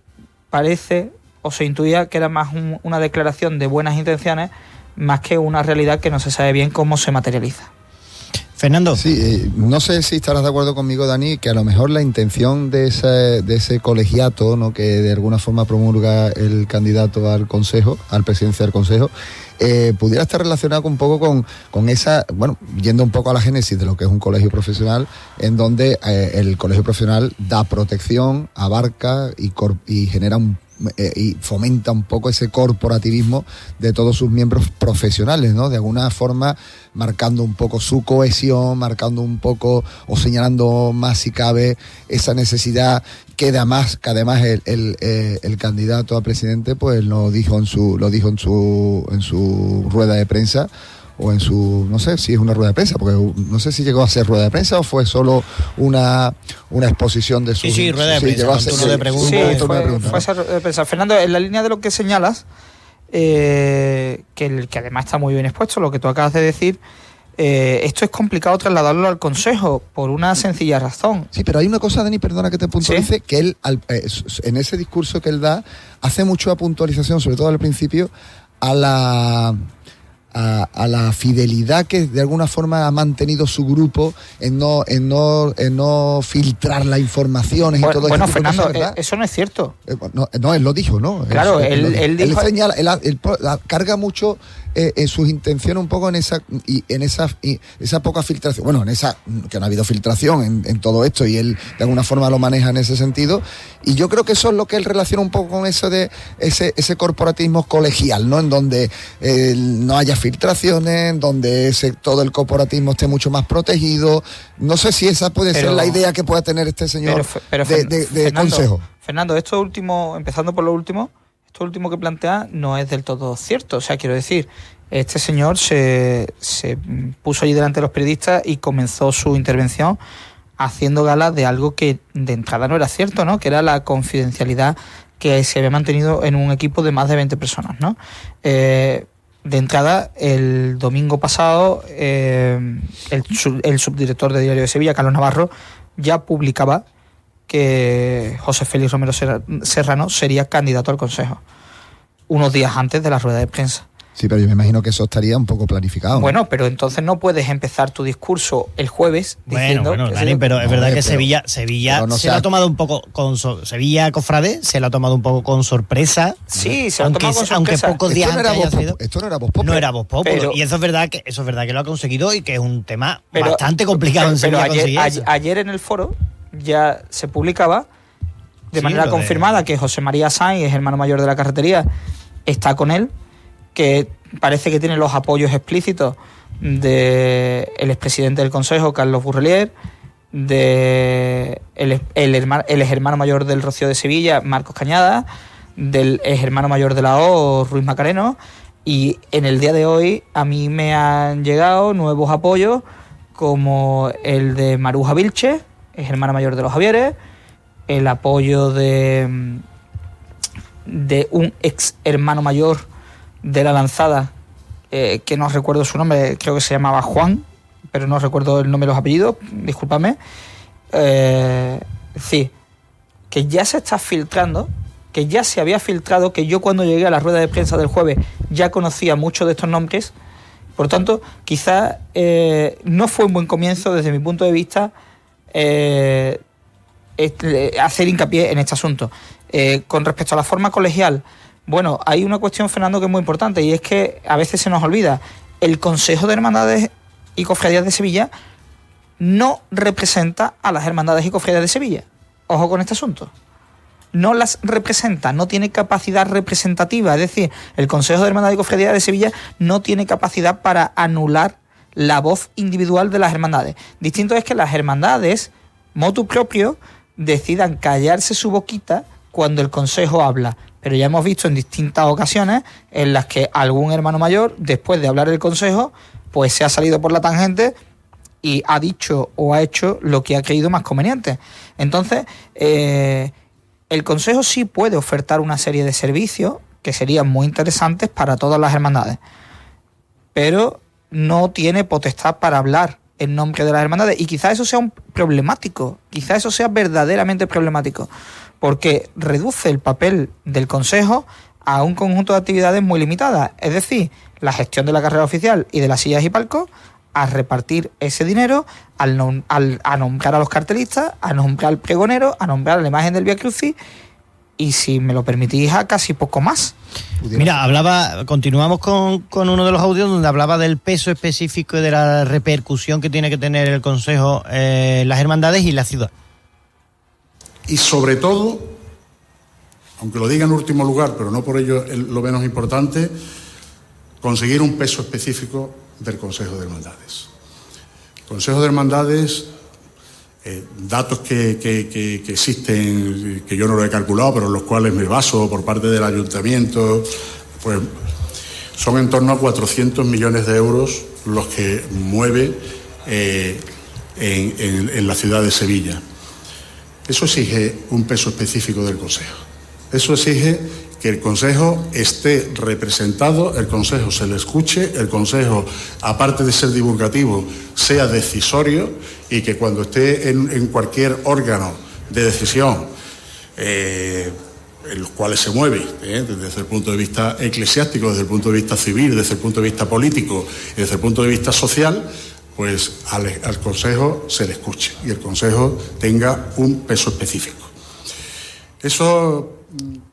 S6: parece o se intuía que era más una declaración de buenas intenciones más que una realidad que no se sabe bien cómo se materializa.
S3: Fernando.
S4: Sí, no sé si estarás de acuerdo conmigo, Dani, que a lo mejor la intención de ese colegiato, ¿no?, que de alguna forma promulga el candidato al Consejo, al presidencia del Consejo, pudiera estar relacionado un poco con esa, bueno, yendo un poco a la génesis de lo que es un colegio profesional, en donde el colegio profesional da protección, abarca y genera y fomenta un poco ese corporativismo de todos sus miembros profesionales, ¿no? De alguna forma marcando un poco su cohesión, marcando un poco o señalando más si cabe esa necesidad que además el candidato a presidente pues lo dijo en su rueda de prensa, o en su, no sé si es una rueda de prensa, porque no sé si llegó a ser rueda de prensa o fue solo una exposición de su...
S3: Sí, rueda de prensa,
S4: llegó a ser,
S3: turno de preguntas.
S6: Sí, fue esa rueda de prensa. Fernando, en la línea de lo que señalas, que además está muy bien expuesto, lo que tú acabas de decir, esto es complicado trasladarlo al Consejo por una sencilla razón.
S4: Sí, pero hay una cosa, Dani, perdona que te puntualice, ¿sí? Que él, en ese discurso que él da, hace mucha puntualización, sobre todo al principio, a la fidelidad que de alguna forma ha mantenido su grupo en no filtrar las informaciones y todo eso.
S6: Bueno, Fernando, eso no es cierto.
S4: No, él lo dijo, ¿no?
S6: Claro, él dijo...
S4: Él señala, él carga mucho sus intenciones un poco en esa poca filtración. Bueno, en esa que no ha habido filtración en todo esto, y él de alguna forma lo maneja en ese sentido. Y yo creo que eso es lo que él relaciona un poco con eso de ese corporatismo colegial, ¿no? En donde no haya filtraciones, en donde todo el corporatismo esté mucho más protegido. No sé si esa puede ser la idea que pueda tener este señor de Consejo.
S6: Fernando, esto último, empezando por lo último, esto último que plantea no es del todo cierto. O sea, quiero decir, este señor se puso allí delante de los periodistas y comenzó su intervención haciendo gala de algo que de entrada no era cierto, ¿no? Que era la confidencialidad que se había mantenido en un equipo de más de 20 personas, ¿no? De entrada, el domingo pasado, el subdirector de Diario de Sevilla, Carlos Navarro, ya publicaba que José Félix Romero Serrano sería candidato al Consejo, unos días antes de la rueda de prensa.
S4: Sí, pero yo me imagino que eso estaría un poco planificado, ¿no?
S6: Bueno, pero entonces no puedes empezar tu discurso el jueves diciendo...
S3: Bueno, Dani, pero es verdad que Sevilla no se lo ha tomado un poco Sevilla Cofrade se lo ha tomado un poco con sorpresa.
S6: Sí, se lo ha tomado con sorpresa.
S3: Aunque pocos días antes haya sido...
S4: Esto no era Voz Populi.
S3: No era Voz Populi. Y eso es verdad que lo ha conseguido y que es un tema bastante complicado en Sevilla conseguir eso.
S6: Ayer en el foro ya se publicaba de manera confirmada que José María Sainz, hermano mayor de la carretería, está con él, que parece que tiene los apoyos explícitos del expresidente del Consejo, Carlos Burrelier, de el hermano mayor del Rocío de Sevilla, Marcos Cañada, del ex hermano mayor de la O, Ruiz Macareno, y en el día de hoy a mí me han llegado nuevos apoyos como el de Maruja Vilche, ex hermana mayor de los Javieres, el apoyo de un ex hermano mayor de la Lanzada, que no recuerdo su nombre, creo que se llamaba Juan, pero no recuerdo el nombre y los apellidos, discúlpame. Sí, que ya se está filtrando, que ya se había filtrado, que yo cuando llegué a la rueda de prensa del jueves ya conocía muchos de estos nombres. Por tanto, quizás no fue un buen comienzo desde mi punto de vista hacer hincapié en este asunto. Con respecto a la forma colegial, bueno, hay una cuestión, Fernando, que es muy importante, y es que a veces se nos olvida. El Consejo de Hermandades y Cofradías de Sevilla no representa a las Hermandades y Cofradías de Sevilla. Ojo con este asunto. No las representa, no tiene capacidad representativa. Es decir, el Consejo de Hermandades y Cofradías de Sevilla no tiene capacidad para anular la voz individual de las hermandades. Distinto es que las hermandades, motu propio, decidan callarse su boquita cuando el Consejo habla. Pero ya hemos visto en distintas ocasiones en las que algún hermano mayor, después de hablar el Consejo, pues se ha salido por la tangente y ha dicho o ha hecho lo que ha creído más conveniente. Entonces, el Consejo sí puede ofertar una serie de servicios que serían muy interesantes para todas las hermandades, pero no tiene potestad para hablar en nombre de las hermandades, y quizás eso sea un problemático, quizás eso sea verdaderamente problemático, porque reduce el papel del Consejo a un conjunto de actividades muy limitadas, es decir, la gestión de la carrera oficial y de las sillas y palcos, a repartir ese dinero, a nombrar a los cartelistas, a nombrar al pregonero, a nombrar a la imagen del Vía Crucis, y si me lo permitís, a casi poco más.
S3: Mira, continuamos con uno de los audios donde hablaba del peso específico y de la repercusión que tiene que tener el Consejo, las hermandades y la ciudad.
S7: Y sobre todo, aunque lo diga en último lugar, pero no por ello lo menos importante, conseguir un peso específico del Consejo de Hermandades. El Consejo de Hermandades, datos que existen, que yo no lo he calculado, pero en los cuales me baso por parte del Ayuntamiento, pues son en torno a 400 millones de euros los que mueve en la ciudad de Sevilla. Eso exige un peso específico del Consejo. Eso exige que el Consejo esté representado, el Consejo se le escuche, el Consejo, aparte de ser divulgativo, sea decisorio, y que cuando esté en cualquier órgano de decisión en los cuales se mueve, desde el punto de vista eclesiástico, desde el punto de vista civil, desde el punto de vista político y desde el punto de vista social, pues al Consejo se le escuche y el Consejo tenga un peso específico. Eso...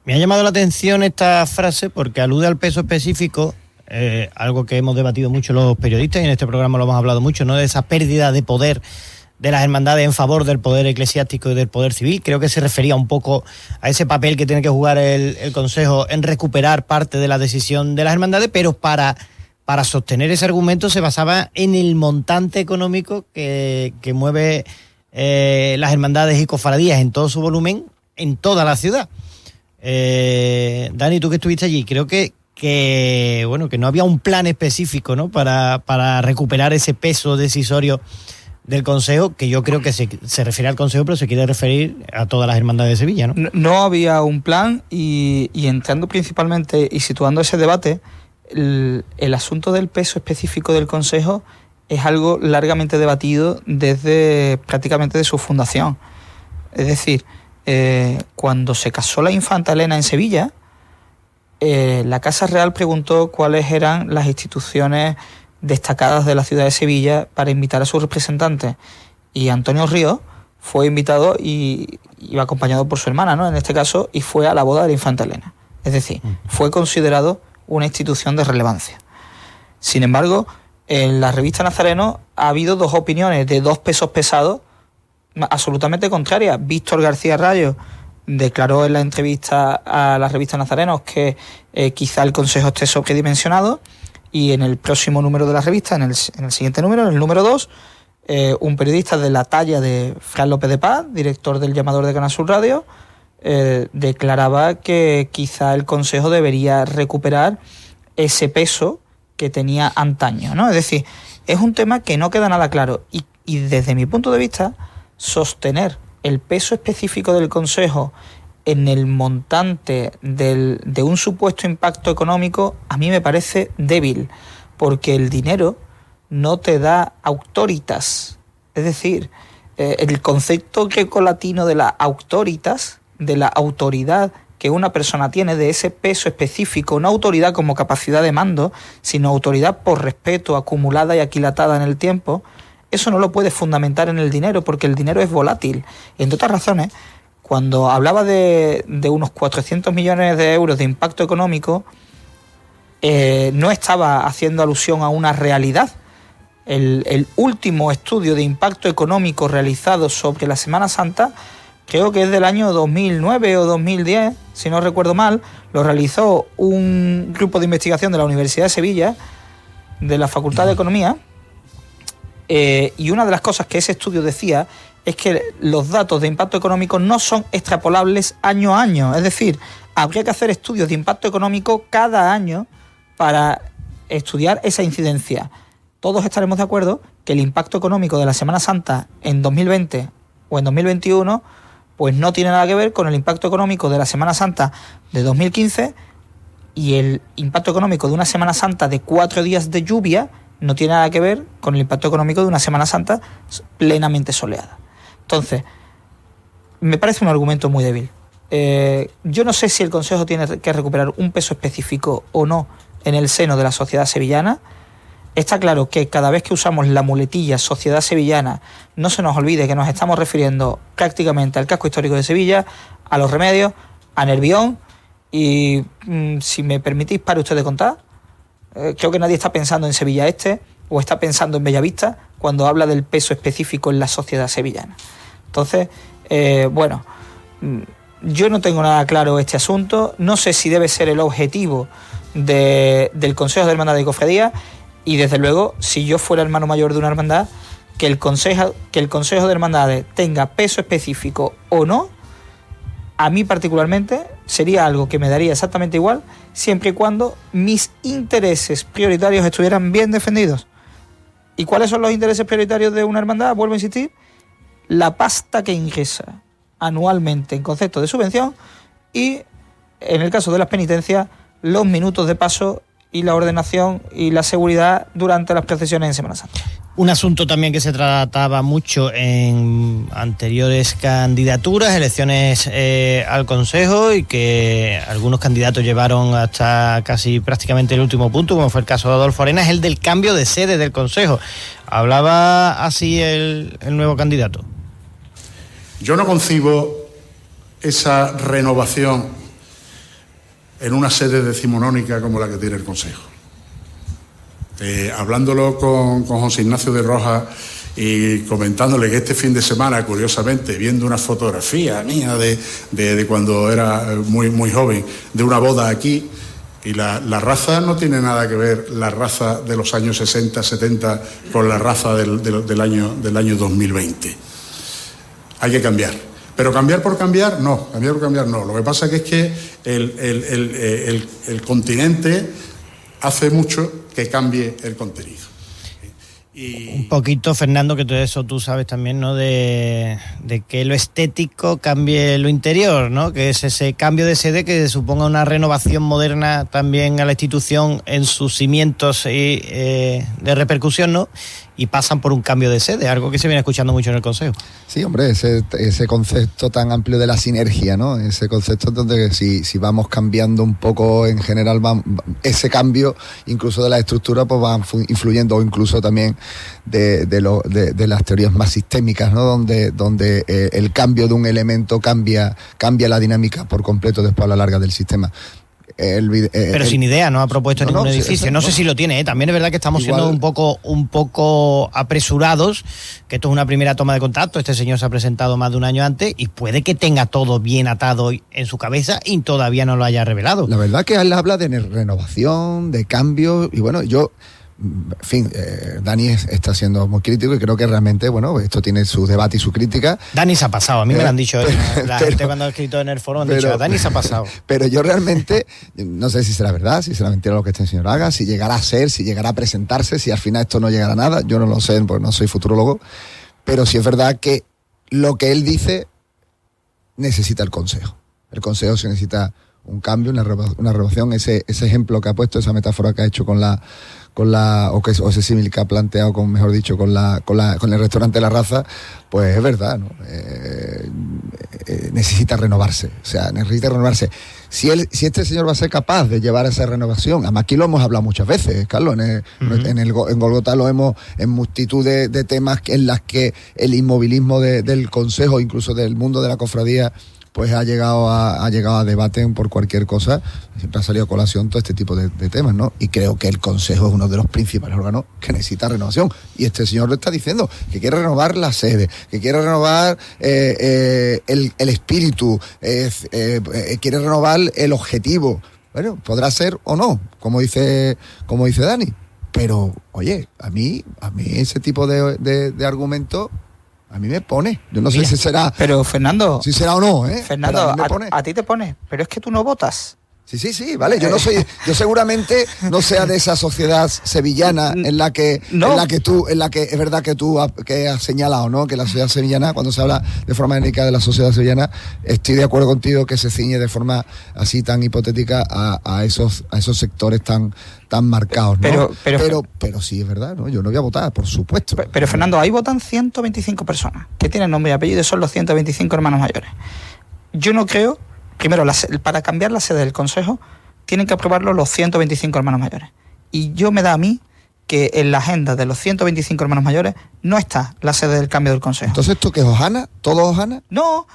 S3: Me ha llamado la atención esta frase porque alude al peso específico, algo que hemos debatido mucho los periodistas y en este programa lo hemos hablado mucho, ¿no? De esa pérdida de poder de las hermandades en favor del poder eclesiástico y del poder civil. Creo que se refería un poco a ese papel que tiene que jugar el Consejo en recuperar parte de la decisión de las hermandades, pero para sostener ese argumento se basaba en el montante económico que mueve las hermandades y cofradías en todo su volumen, en toda la ciudad. Dani, tú que estuviste allí, creo que no había un plan específico, ¿no? para recuperar ese peso decisorio del Consejo, que yo creo que se refiere al Consejo, pero se quiere referir a todas las hermandades de Sevilla, ¿no?
S6: No había un plan y entrando principalmente y situando ese debate, el asunto del peso específico del Consejo es algo largamente debatido desde prácticamente de su fundación. Es decir, cuando se casó la infanta Elena en Sevilla, la Casa Real preguntó cuáles eran las instituciones destacadas de la ciudad de Sevilla para invitar a sus representantes, y Antonio Ríos fue invitado y iba acompañado por su hermana, ¿no? En este caso, y fue a la boda de la infanta Elena. Es decir, fue considerado una institución de relevancia. Sin embargo, en la revista Nazareno ha habido dos opiniones de dos pesos pesados absolutamente contrarias. Víctor García Rayo declaró en la entrevista a la revista Nazarenos que quizá el Consejo esté sobredimensionado, y en el próximo número de la revista, en el siguiente número, en el número 2, un periodista de la talla de Fran López de Paz, director del Llamador de Canal Sur Radio, declaraba que quizá el Consejo debería recuperar ese peso que tenía antaño, ¿no? Es decir, es un tema que no queda nada claro y desde mi punto de vista, sostener el peso específico del Consejo en el montante de un supuesto impacto económico a mí me parece débil, porque el dinero no te da autoritas. Es decir, el concepto grecolatino de la autoritas, de la autoridad que una persona tiene, de ese peso específico, no autoridad como capacidad de mando, sino autoridad por respeto acumulada y aquilatada en el tiempo, eso no lo puedes fundamentar en el dinero, porque el dinero es volátil. Y entre otras razones, cuando hablaba de unos 400 millones de euros de impacto económico, no estaba haciendo alusión a una realidad. El último estudio de impacto económico realizado sobre la Semana Santa, creo que es del año 2009 o 2010, si no recuerdo mal, lo realizó un grupo de investigación de la Universidad de Sevilla, de la Facultad de Economía, y una de las cosas que ese estudio decía es que los datos de impacto económico no son extrapolables año a año. Es decir, habría que hacer estudios de impacto económico cada año para estudiar esa incidencia. Todos estaremos de acuerdo que el impacto económico de la Semana Santa en 2020 o en 2021 pues no tiene nada que ver con el impacto económico de la Semana Santa de 2015, y el impacto económico de una Semana Santa de 4 días de lluvia no tiene nada que ver con el impacto económico de una Semana Santa plenamente soleada. Entonces, me parece un argumento muy débil. Yo no sé si el Consejo tiene que recuperar un peso específico o no en el seno de la sociedad sevillana. Está claro que cada vez que usamos la muletilla sociedad sevillana, no se nos olvide que nos estamos refiriendo prácticamente al casco histórico de Sevilla, a Los Remedios, a Nervión, y si me permitís, pare usted de contar. Creo que nadie está pensando en Sevilla Este o está pensando en Bellavista cuando habla del peso específico en la sociedad sevillana. Entonces, yo no tengo nada claro este asunto. No sé si debe ser el objetivo del Consejo de Hermandad y Cofradía, y desde luego, si yo fuera hermano mayor de una hermandad, que el Consejo de Hermandades tenga peso específico o no, a mí particularmente sería algo que me daría exactamente igual, siempre y cuando mis intereses prioritarios estuvieran bien defendidos. ¿Y cuáles son los intereses prioritarios de una hermandad? Vuelvo a insistir, la pasta que ingresa anualmente en concepto de subvención y, en el caso de las penitencias, los minutos de paso y la ordenación y la seguridad durante las procesiones en Semana Santa.
S3: Un asunto también que se trataba mucho en anteriores candidaturas, elecciones al Consejo, y que algunos candidatos llevaron hasta casi prácticamente el último punto, como fue el caso de Adolfo Arena, es el del cambio de sede del Consejo. ¿Hablaba así el nuevo candidato?
S7: Yo no concibo esa renovación en una sede decimonónica como la que tiene el Consejo. Hablándolo con José Ignacio de Rojas y comentándole que este fin de semana, curiosamente, viendo una fotografía mía de cuando era muy, muy joven, de una boda aquí, y la raza no tiene nada que ver, la raza de los años 60, 70, con la raza del año 2020. Hay que cambiar. Pero cambiar por cambiar, no. Lo que pasa es que el continente hace mucho que cambie el contenido.
S3: Un poquito, Fernando, que todo eso tú sabes también, ¿no? De que lo estético cambie lo interior, ¿no? Que es ese cambio de sede que suponga una renovación moderna también a la institución en sus cimientos y de repercusión, ¿no? Y pasan por un cambio de sede, algo que se viene escuchando mucho en el Consejo.
S4: Sí, hombre, ese concepto tan amplio de la sinergia, ¿no? Ese concepto donde si vamos cambiando un poco en general, ese cambio incluso de la estructura pues va influyendo, o incluso también de las teorías más sistémicas, ¿no? Donde el cambio de un elemento cambia la dinámica por completo después a la larga del sistema.
S3: Pero sin idea, no ha propuesto ningún edificio. No sé si lo tiene, También es verdad que estamos siendo un poco apresurados, que esto es una primera toma de contacto. Este señor se ha presentado más de un año antes y puede que tenga todo bien atado en su cabeza y todavía no lo haya revelado.
S4: La verdad que él habla de renovación, de cambio, y bueno, yo en fin, Dani está siendo muy crítico y creo que realmente, bueno, esto tiene su debate y su crítica.
S3: Dani se ha pasado, a mí me lo han dicho la gente cuando ha escrito en el foro, han dicho, Dani se ha pasado.
S4: Pero yo realmente, no sé si será verdad, si será mentira lo que este señor haga, si llegará a ser, si llegará a presentarse, si al final esto no llegará a nada, yo no lo sé porque no soy futurólogo, pero sí es verdad que lo que él dice necesita el Consejo. El Consejo se necesita un cambio, una renovación, ese ejemplo que ha puesto, esa metáfora que ha hecho o ese símil que ha planteado, mejor dicho, con el restaurante La Raza, pues es verdad, ¿no? Necesita renovarse, Si este señor va a ser capaz de llevar esa renovación, además aquí lo hemos hablado muchas veces, Carlos, en Golgota lo hemos en multitud de temas en las que el inmovilismo del Consejo, incluso del mundo de la cofradía, pues ha llegado a debate por cualquier cosa, siempre ha salido a colación todo este tipo de temas, ¿no? Y creo que el Consejo es uno de los principales órganos que necesita renovación. Y este señor lo está diciendo, que quiere renovar la sede, que quiere renovar el espíritu, quiere renovar el objetivo. Bueno, podrá ser o no, como dice Dani. Pero, oye, a mí ese tipo de argumento... A mí me pone. Yo no sé si será...
S6: Pero, Fernando...
S4: Si será o no, ¿eh?
S6: Fernando, a ti te pone. Pero es que tú no votas.
S4: Sí, vale. Yo seguramente no sea de esa sociedad sevillana en la que es verdad que tú que has señalado, ¿no? Que la sociedad sevillana, cuando se habla de forma genérica de la sociedad sevillana, estoy de acuerdo contigo que se ciñe de forma así tan hipotética a esos sectores tan marcados, ¿no? Pero sí es verdad, ¿no? Yo no voy a votar, por supuesto.
S6: Pero Fernando, ahí votan 125 personas que tienen nombre y apellido, son los 125 hermanos mayores. Yo no creo. Primero, para cambiar la sede del Consejo, tienen que aprobarlo los 125 hermanos mayores. Y me da a mí que en la agenda de los 125 hermanos mayores no está la sede del cambio del Consejo.
S4: ¿Entonces esto qué es Ojana? ¿Todo Ojana?
S6: No,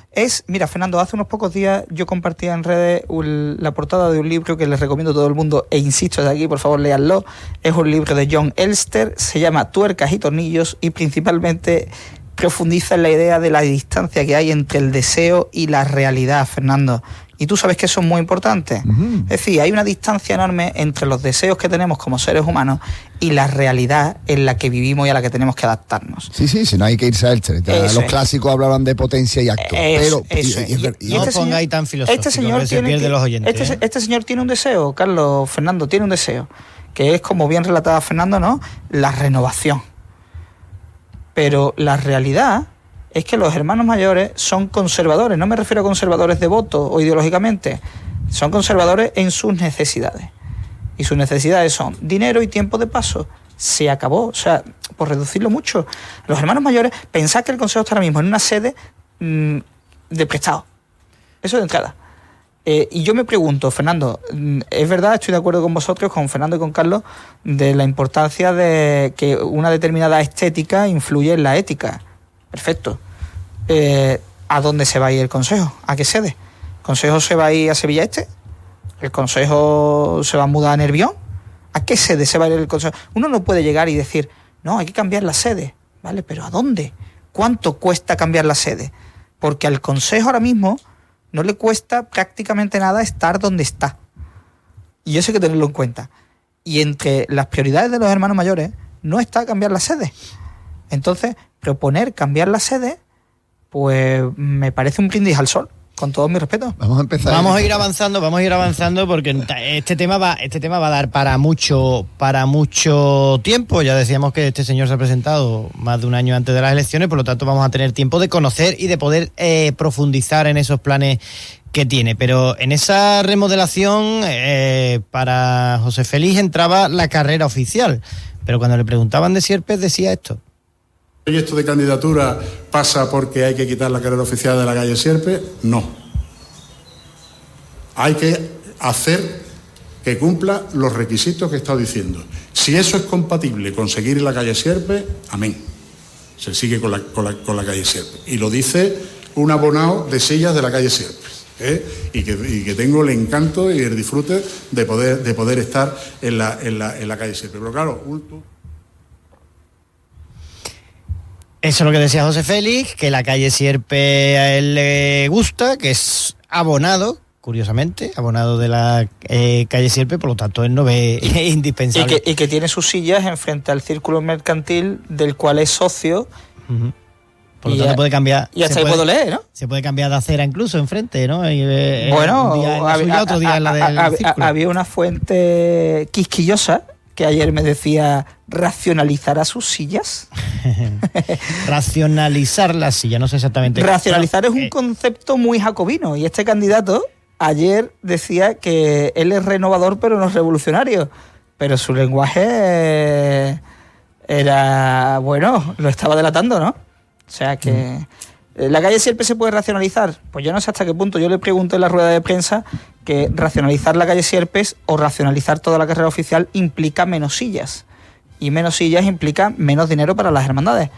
S6: mira, Fernando, hace unos pocos días yo compartía en redes la portada de un libro que les recomiendo a todo el mundo, e insisto desde aquí, por favor, léanlo. Es un libro de John Elster, se llama Tuercas y Tornillos, y principalmente profundiza en la idea de la distancia que hay entre el deseo y la realidad, Fernando. Y tú sabes que eso es muy importante. Es decir, hay una distancia enorme entre los deseos que tenemos como seres humanos y la realidad en la que vivimos y a la que tenemos que adaptarnos.
S4: Sí, si no hay que irse a Elster. Los clásicos hablaban de potencia y acto.
S3: No pongáis tan filosófico, se pierde los oyentes.
S6: Este señor tiene un deseo, Carlos, Fernando, tiene un deseo, que es, como bien relataba Fernando, ¿no? La renovación. Pero la realidad es que los hermanos mayores son conservadores. No me refiero a conservadores de voto o ideológicamente. Son conservadores en sus necesidades. Y sus necesidades son dinero y tiempo de paso. Se acabó. O sea, por reducirlo mucho. Los hermanos mayores, pensad que el Consejo está ahora mismo en una sede de prestado. Eso de entrada. Y yo me pregunto, Fernando, es verdad, estoy de acuerdo con vosotros, con Fernando y con Carlos, de la importancia de que una determinada estética influye en la ética. Perfecto. ¿A dónde se va a ir el Consejo? ¿A qué sede? ¿El Consejo se va a ir a Sevilla Este? ¿El Consejo se va a mudar a Nervión? ¿A qué sede se va a ir el Consejo? Uno no puede llegar y decir, no, hay que cambiar la sede. ¿Vale? ¿Pero a dónde? ¿Cuánto cuesta cambiar la sede? Porque al Consejo ahora mismo no le cuesta prácticamente nada estar donde está. Y eso hay que tenerlo en cuenta. Y entre las prioridades de los hermanos mayores no está cambiar la sede. Entonces, proponer cambiar la sede, pues me parece un brindis al sol, con todo mi respeto.
S3: Vamos a empezar. Vamos a ir avanzando porque este tema va a dar para mucho tiempo. Ya decíamos que este señor se ha presentado más de un año antes de las elecciones, por lo tanto vamos a tener tiempo de conocer y de poder profundizar en esos planes que tiene. Pero en esa remodelación, para José Félix entraba la carrera oficial, pero cuando le preguntaban de Sierpes decía esto.
S7: ¿El proyecto de candidatura pasa porque hay que quitar la carrera oficial de la calle Sierpes? No. Hay que hacer que cumpla los requisitos que he estado diciendo. Si eso es compatible con seguir en la calle Sierpes, amén. Se sigue con la calle Sierpes. Y lo dice un abonado de sillas de la calle Sierpes. Y que tengo el encanto y el disfrute de poder estar en la calle Sierpes. Pero claro,
S3: eso es lo que decía José Félix, que la calle Sierpes a él le gusta, que es abonado, curiosamente, abonado de la calle Sierpe, por lo tanto él no ve indispensable.
S6: Y que tiene sus sillas enfrente al círculo mercantil del cual es socio.
S3: Uh-huh. Por lo tanto puede cambiar.
S6: Y hasta ahí puedo leer, ¿no?
S3: Se puede cambiar de acera incluso enfrente, ¿no?
S6: Bueno,
S3: un día en la suya, otro día en la del círculo.
S6: Había una fuente quisquillosa que ayer me decía racionalizar a sus sillas.
S3: Racionalizar las sillas, no sé exactamente.
S6: Racionalizar es un concepto muy jacobino, y este candidato ayer decía que él es renovador pero no es revolucionario, pero su lenguaje era, bueno, lo estaba delatando, ¿no? O sea que la calle Sierpe se puede racionalizar, pues yo no sé hasta qué punto. Yo le pregunté en la rueda de prensa que racionalizar la calle Sierpes o racionalizar toda la carrera oficial implica menos sillas, y menos sillas implica menos dinero para las hermandades.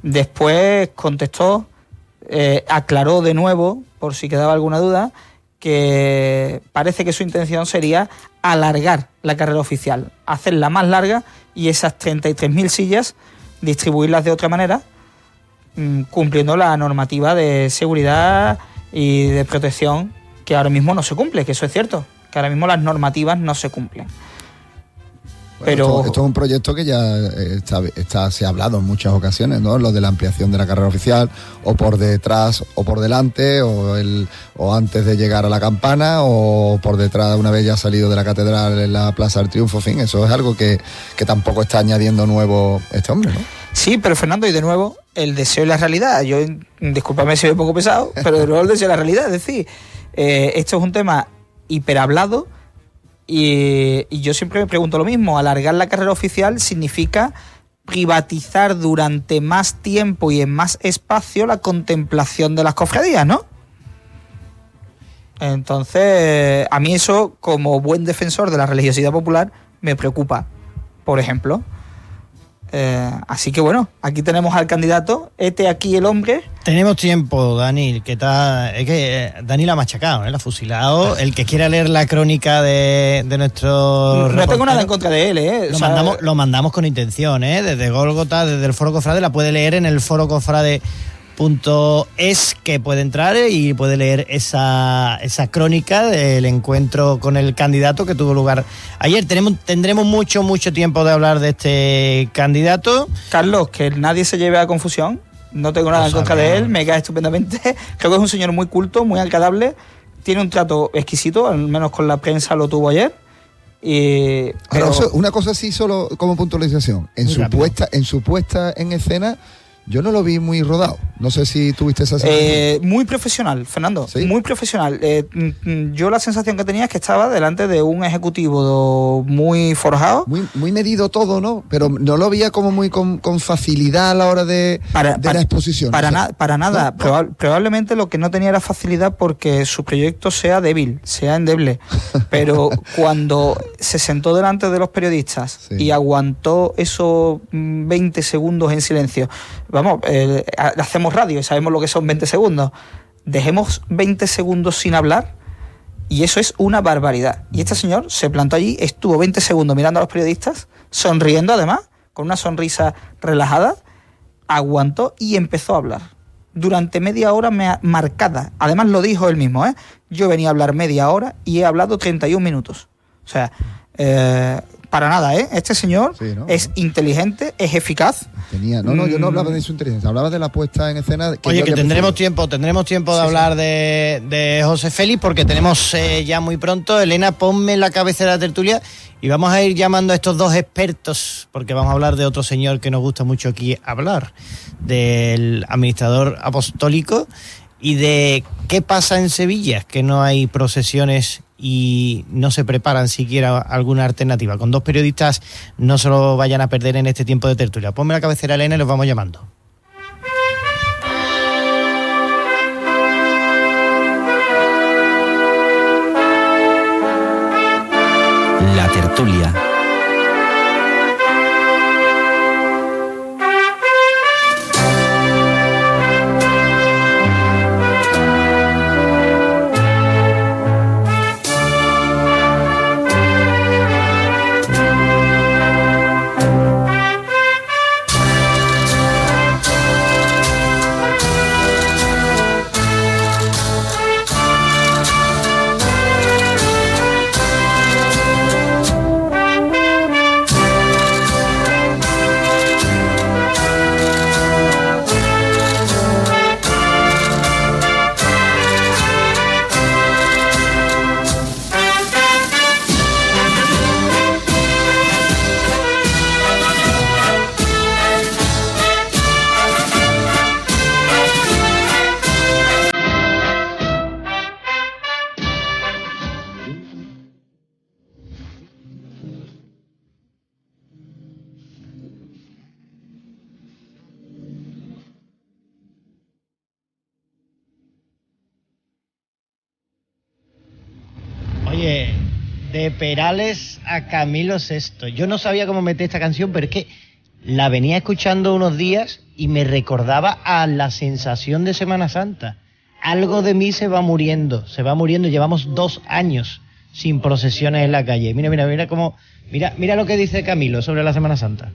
S6: Después contestó, aclaró de nuevo, por si quedaba alguna duda, que parece que su intención sería alargar la carrera oficial, hacerla más larga, y esas 33.000 sillas distribuirlas de otra manera, cumpliendo la normativa de seguridad y de protección, que ahora mismo no se cumple, que eso es cierto, que ahora mismo las normativas no se cumplen. Pero
S4: esto es un proyecto que ya se ha hablado en muchas ocasiones, ¿no? Lo de la ampliación de la carrera oficial, o por detrás o por delante, o antes de llegar a la campana, o por detrás una vez ya salido de la catedral en la Plaza del Triunfo. En fin, eso es algo que tampoco está añadiendo nuevo este hombre, ¿no?
S6: Sí, pero Fernando, y de nuevo, el deseo y la realidad. Yo, discúlpame si soy un poco pesado, pero de nuevo el deseo y la realidad. Es decir, esto es un tema hiperhablado. Y yo siempre me pregunto lo mismo: alargar la carrera oficial significa privatizar durante más tiempo y en más espacio la contemplación de las cofradías, ¿no? Entonces, a mí eso, como buen defensor de la religiosidad popular, me preocupa, por ejemplo. Así que bueno, aquí tenemos al candidato, hete aquí el hombre.
S3: Tenemos tiempo, Dani, es que Dani la ha machacado, la ha fusilado. El que quiera leer la crónica de nuestro
S6: no tengo nada en contra de él,
S3: Lo mandamos con intención, desde Gólgota, desde el Foro Cofrade, la puede leer en el Foro Cofrade .es, que puede entrar y puede leer esa crónica del encuentro con el candidato que tuvo lugar ayer. Tendremos mucho tiempo de hablar de este candidato.
S6: Carlos, que nadie se lleve a confusión, no tengo nada en contra de él, me cae estupendamente. Creo que es un señor muy culto, muy agradable, tiene un trato exquisito, al menos con la prensa lo tuvo ayer.
S4: Pero una cosa sí, solo como puntualización, en su puesta en escena, yo no lo vi muy rodado. No sé si tuviste esa sensación.
S6: Muy profesional, Fernando.
S4: ¿Sí?
S6: Muy profesional. Yo la sensación que tenía es que estaba delante de un ejecutivo muy forjado.
S4: Muy medido todo, ¿no? Pero no lo veía como muy con facilidad a la hora de la exposición.
S6: Para nada. ¿No? Probablemente lo que no tenía era facilidad porque su proyecto sea débil, sea endeble. Pero cuando se sentó delante de los periodistas y aguantó esos 20 segundos en silencio. Vamos, hacemos radio y sabemos lo que son 20 segundos. Dejemos 20 segundos sin hablar y eso es una barbaridad. Y este señor se plantó allí, estuvo 20 segundos mirando a los periodistas, sonriendo además, con una sonrisa relajada, aguantó y empezó a hablar. Durante media hora marcada. Además lo dijo él mismo, yo venía a hablar media hora y he hablado 31 minutos. O sea, para nada, este señor es inteligente, es eficaz.
S4: Yo no hablaba de su inteligencia, hablaba de la puesta en escena.
S3: Que tendremos tiempo de hablar de José Félix, porque tenemos ya muy pronto. Elena, ponme la cabecera de tertulia y vamos a ir llamando a estos dos expertos, porque vamos a hablar de otro señor que nos gusta mucho aquí hablar, del administrador apostólico, y de qué pasa en Sevilla, que no hay procesiones y no se preparan siquiera alguna alternativa. Con dos periodistas no se lo vayan a perder en este tiempo de tertulia. Ponme la cabecera, Elena, y los vamos llamando.
S1: La tertulia.
S3: De Perales a Camilo VI. Yo no sabía cómo meter esta canción, pero es que la venía escuchando unos días y me recordaba a la sensación de Semana Santa. Algo de mí se va muriendo. Llevamos 2 años sin procesiones en la calle. Mira lo que dice Camilo sobre la Semana Santa.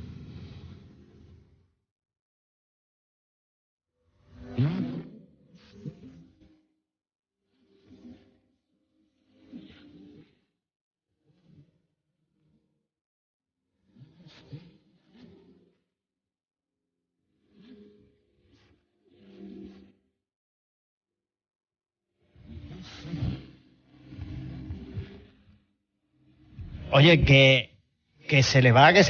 S3: Oye, que se le va, que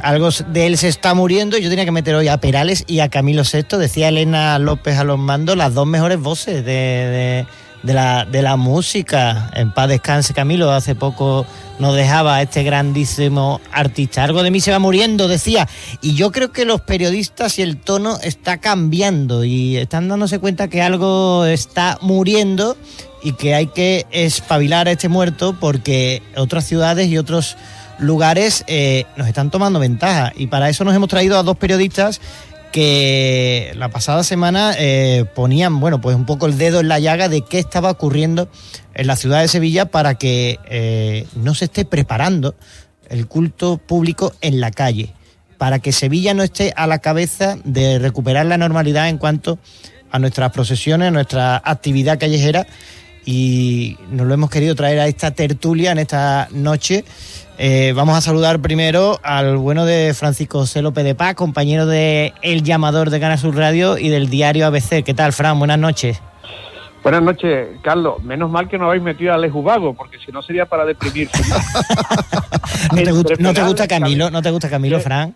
S3: algo de él se está muriendo. Yo tenía que meter hoy a Perales y a Camilo VI. Decía Elena López a los mandos, las 2 mejores voces de la música. En paz descanse Camilo, hace poco nos dejaba este grandísimo artista. Algo de mí se va muriendo, decía. Y yo creo que los periodistas y el tono está cambiando y están dándose cuenta que algo está muriendo y que hay que espabilar a este muerto porque otras ciudades y otros lugares nos están tomando ventaja. Y para eso nos hemos traído a 2 periodistas que la pasada semana ponían, pues un poco el dedo en la llaga de qué estaba ocurriendo en la ciudad de Sevilla para que no se esté preparando el culto público en la calle, para que Sevilla no esté a la cabeza de recuperar la normalidad en cuanto a nuestras procesiones, a nuestra actividad callejera. Y nos lo hemos querido traer a esta tertulia en esta noche. Vamos a saludar primero al bueno de Francisco José López de Paz, compañero de El Llamador de Canal Sur Radio y del diario ABC. ¿Qué tal, Fran? Buenas noches.
S8: Buenas noches, Carlos. Menos mal que no habéis metido a Alejo Vago, porque si no sería para deprimirse.
S3: ¿No te gusta Camilo? ¿No te gusta Camilo, Fran?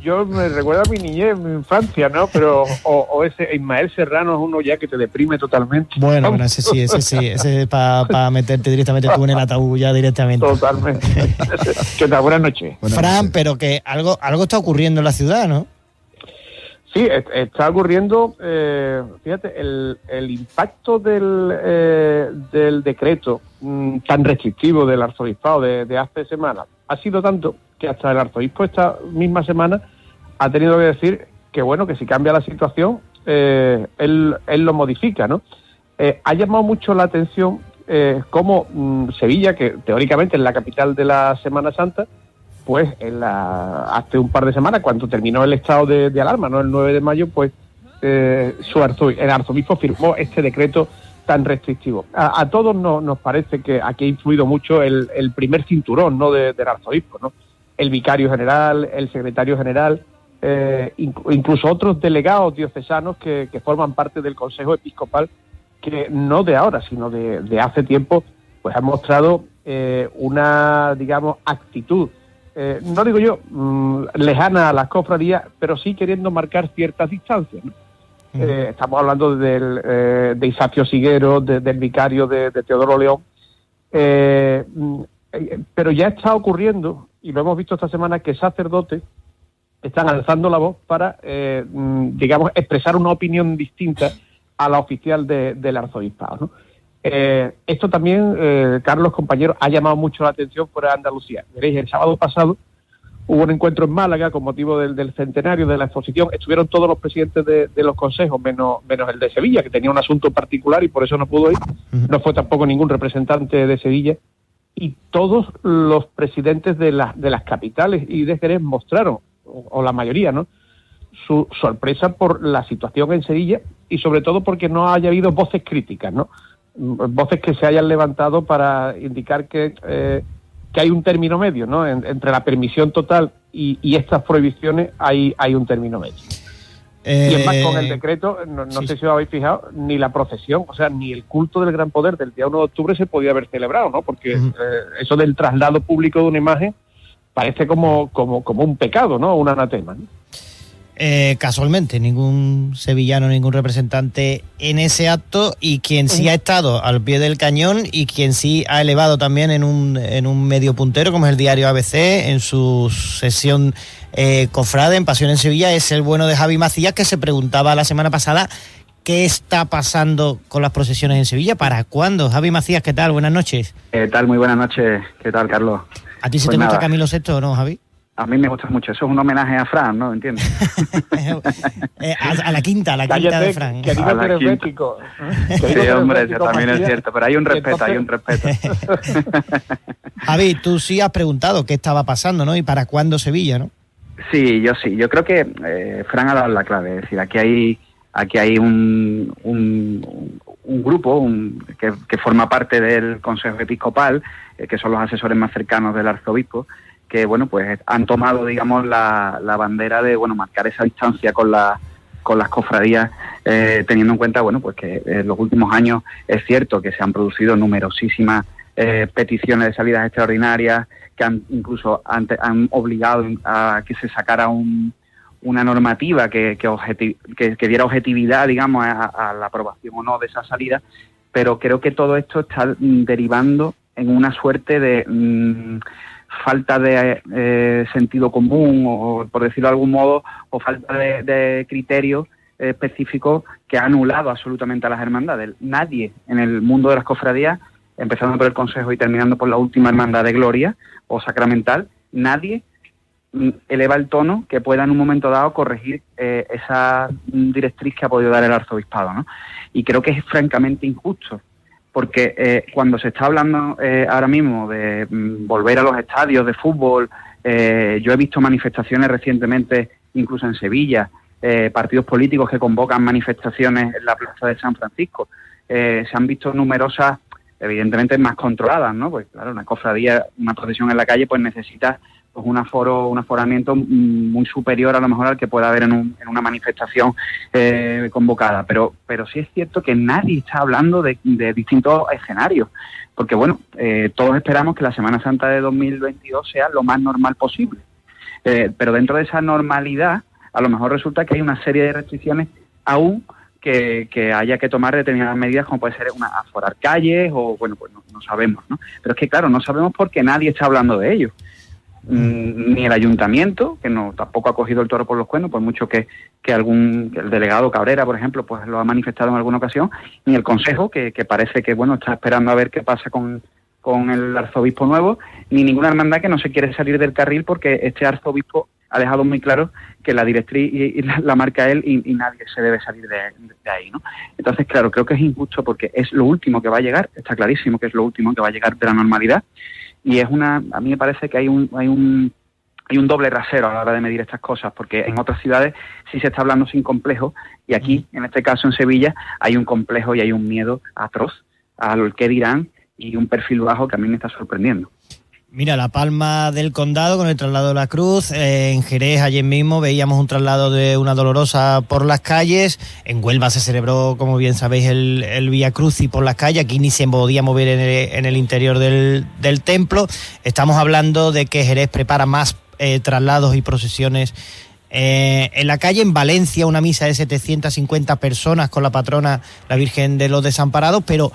S8: Yo me recuerdo a mi niñez, mi infancia, ¿no? Pero o ese Ismael Serrano es uno ya que te deprime totalmente.
S3: Bueno, ese sí, ese es para meterte directamente tú en el ataúd ya directamente.
S8: Totalmente. ¿Qué tal? Buenas noches.
S3: Fran, pero que algo está ocurriendo en la ciudad, ¿no?
S8: Sí, está ocurriendo, fíjate, el impacto del decreto tan restrictivo del arzobispado de hace semanas ha sido tanto que hasta el arzobispo esta misma semana ha tenido que decir que bueno, que si cambia la situación, él lo modifica, ¿no? Ha llamado mucho la atención cómo Sevilla, que teóricamente es la capital de la Semana Santa, pues hace un par de semanas, cuando terminó el estado de alarma, ¿no? El 9 de mayo, pues el arzobispo firmó este decreto tan restrictivo. A todos nos parece que aquí ha influido mucho el primer cinturón, ¿no? del arzobispo, ¿no? El vicario general, el secretario general, incluso otros delegados diocesanos que forman parte del Consejo Episcopal, que no de ahora, sino de hace tiempo, pues han mostrado una, digamos, actitud, no digo yo, lejana a las cofradías, pero sí queriendo marcar ciertas distancias, ¿no? Estamos hablando de Isacio Siguero, del vicario de Teodoro León, pero ya está ocurriendo, y lo hemos visto esta semana, que sacerdotes están alzando la voz para, digamos, expresar una opinión distinta a la oficial del arzobispado, ¿no? Esto también, Carlos, compañeros, ha llamado mucho la atención fuera de Andalucía. Veréis, el sábado pasado hubo un encuentro en Málaga con motivo del centenario de la exposición. Estuvieron todos los presidentes de los consejos, menos el de Sevilla, que tenía un asunto particular y por eso no pudo ir. No fue tampoco ningún representante de Sevilla. Y todos los presidentes de las capitales y de Jerez mostraron, o la mayoría, ¿no?, su sorpresa por la situación en Sevilla y sobre todo porque no haya habido voces críticas, ¿no? Voces que se hayan levantado para indicar que hay un término medio, ¿no? Entre la permisión total y estas prohibiciones hay un término medio. Y es más, con el decreto, no sé si os habéis fijado, ni la procesión, o sea, ni el culto del Gran Poder del día 1 de octubre se podía haber celebrado, ¿no? Porque eso del traslado público de una imagen parece como un pecado, ¿no? Un anatema, ¿no?
S3: Casualmente, ningún sevillano, ningún representante en ese acto, y quien sí ha estado al pie del cañón y quien sí ha elevado también en un medio puntero, como es el diario ABC, en su sesión Cofrade en Pasión en Sevilla, es el bueno de Javi Macías, que se preguntaba la semana pasada ¿qué está pasando con las procesiones en Sevilla? ¿Para cuándo? Javi Macías, ¿qué tal? Buenas noches.
S9: ¿Qué tal? Muy buenas noches. ¿Qué tal, Carlos?
S3: ¿A ti se te gusta Camilo VI o no, Javi?
S9: A mí me gusta mucho. Eso es un homenaje a Fran, ¿no? ¿Entiendes?
S3: a la quinta de Fran.
S8: Que digo que eres bético.
S9: Sí, hombre, eso también es cierto. Pero hay un respeto,
S3: Javi, tú sí has preguntado qué estaba pasando, ¿no? Y para cuándo Sevilla, ¿no?
S9: Sí. Yo creo que Fran ha dado la clave. Es decir, aquí hay un grupo que forma parte del Consejo Episcopal, que son los asesores más cercanos del arzobispo, que bueno, pues han tomado, digamos, la bandera de marcar esa distancia con las cofradías, teniendo en cuenta, bueno, pues que en los últimos años es cierto que se han producido numerosísimas peticiones de salidas extraordinarias que han obligado a que se sacara una normativa que diera objetividad, digamos, a la aprobación o no de esa salida, pero creo que todo esto está derivando en una suerte de falta de sentido común, o por decirlo de algún modo, o falta de criterio específico que ha anulado absolutamente a las hermandades. Nadie en el mundo de las cofradías, empezando por el Consejo y terminando por la última hermandad de Gloria o sacramental, nadie eleva el tono que pueda en un momento dado corregir esa directriz que ha podido dar el arzobispado, ¿no? Y creo que es francamente injusto, porque cuando se está hablando ahora mismo de volver a los estadios de fútbol, yo he visto manifestaciones recientemente, incluso en Sevilla, partidos políticos que convocan manifestaciones en la plaza de San Francisco. Se han visto numerosas, evidentemente más controladas, ¿no? Pues claro, una cofradía, una procesión en la calle, pues necesita pues un aforamiento muy superior a lo mejor al que pueda haber en una manifestación convocada, pero sí es cierto que nadie está hablando de distintos escenarios, porque bueno, todos esperamos que la Semana Santa de 2022 sea lo más normal posible, pero dentro de esa normalidad a lo mejor resulta que hay una serie de restricciones aún que haya que tomar determinadas medidas, como puede ser aforar calles o bueno, pues no sabemos, ¿no? Pero es que claro, no sabemos porque nadie está hablando de ello. Ni el ayuntamiento, que tampoco ha cogido el toro por los cuernos, por mucho que el delegado Cabrera, por ejemplo, pues lo ha manifestado en alguna ocasión, ni el Consejo, que parece que bueno, está esperando a ver qué pasa con el arzobispo nuevo, ni ninguna hermandad que no se quiere salir del carril, porque este arzobispo ha dejado muy claro que la directriz y la marca él y nadie se debe salir de ahí, ¿no? Entonces, claro, creo que es injusto porque es lo último que va a llegar, está clarísimo que es lo último que va a llegar de la normalidad. Y a mí me parece que hay un doble rasero a la hora de medir estas cosas, porque en otras ciudades sí se está hablando sin complejo, y aquí, en este caso en Sevilla, hay un complejo y hay un miedo atroz al qué dirán y un perfil bajo que a mí me está sorprendiendo.
S3: Mira, La Palma del Condado con el traslado de la cruz, en Jerez ayer mismo veíamos un traslado de una dolorosa por las calles, en Huelva se celebró, como bien sabéis, el Vía Crucis por las calles, aquí ni se podía mover en el interior del templo. Estamos hablando de que Jerez prepara más traslados y procesiones en la calle. En Valencia una misa de 750 personas con la patrona, la Virgen de los Desamparados, pero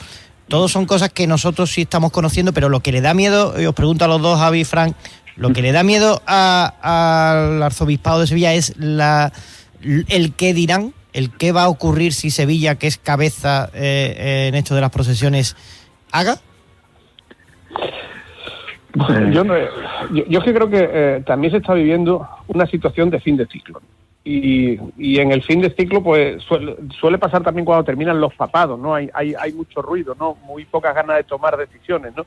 S3: todos son cosas que nosotros sí estamos conociendo, pero lo que le da miedo, y os pregunto a los dos, Javi y Fran, lo que le da miedo al arzobispado de Sevilla es el qué dirán, el qué va a ocurrir si Sevilla, que es cabeza en esto de las procesiones, haga.
S8: Yo creo que también se está viviendo una situación de fin de ciclo. Y en el fin de ciclo pues suele pasar también cuando terminan los papados, ¿no? Hay mucho ruido, ¿no? Muy pocas ganas de tomar decisiones, ¿no?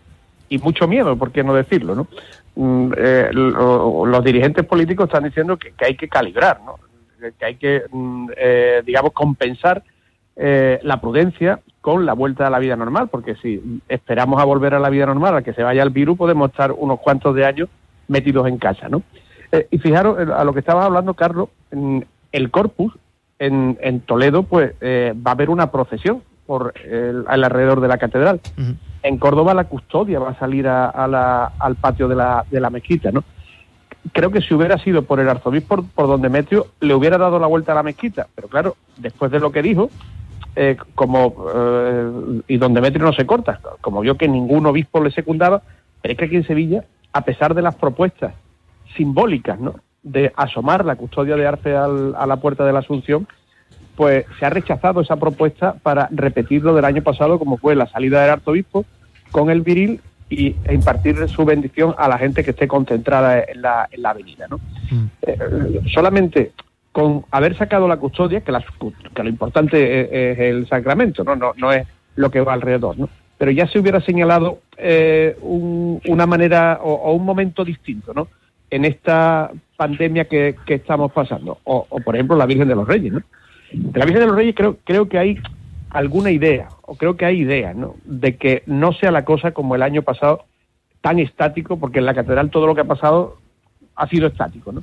S8: Y mucho miedo, ¿por qué no decirlo, no? Los dirigentes políticos están diciendo que hay que calibrar, ¿no? Que hay que, digamos, compensar la prudencia con la vuelta a la vida normal, porque si esperamos a volver a la vida normal, a que se vaya el virus, podemos estar unos cuantos de años metidos en casa, ¿no? Y fijaros, a lo que estabas hablando, Carlos, en el Corpus, en Toledo, pues va a haber una procesión por alrededor de la catedral. Uh-huh. En Córdoba la custodia va a salir al patio de la mezquita, ¿no? Creo que si hubiera sido por el arzobispo, por don Demetrio, le hubiera dado la vuelta a la mezquita. Pero claro, después de lo que dijo, y don Demetrio no se corta, como vio que ningún obispo le secundaba, pero es que aquí en Sevilla, a pesar de las propuestas simbólicas, ¿no?, de asomar la custodia de Arce a la puerta de la Asunción, pues se ha rechazado esa propuesta para repetir lo del año pasado, como fue la salida del arzobispo con el viril e impartir su bendición a la gente que esté concentrada en la avenida, ¿no? Solamente con haber sacado la custodia, que lo importante es el sacramento, no es lo que va alrededor, ¿no? Pero ya se hubiera señalado una manera o un momento distinto, ¿no?, en esta pandemia que estamos pasando. O por ejemplo, la Virgen de los Reyes, ¿no? De la Virgen de los Reyes creo que hay alguna idea, o creo que hay ideas, ¿no?, de que no sea la cosa como el año pasado, tan estático, porque en la catedral todo lo que ha pasado ha sido estático, ¿no?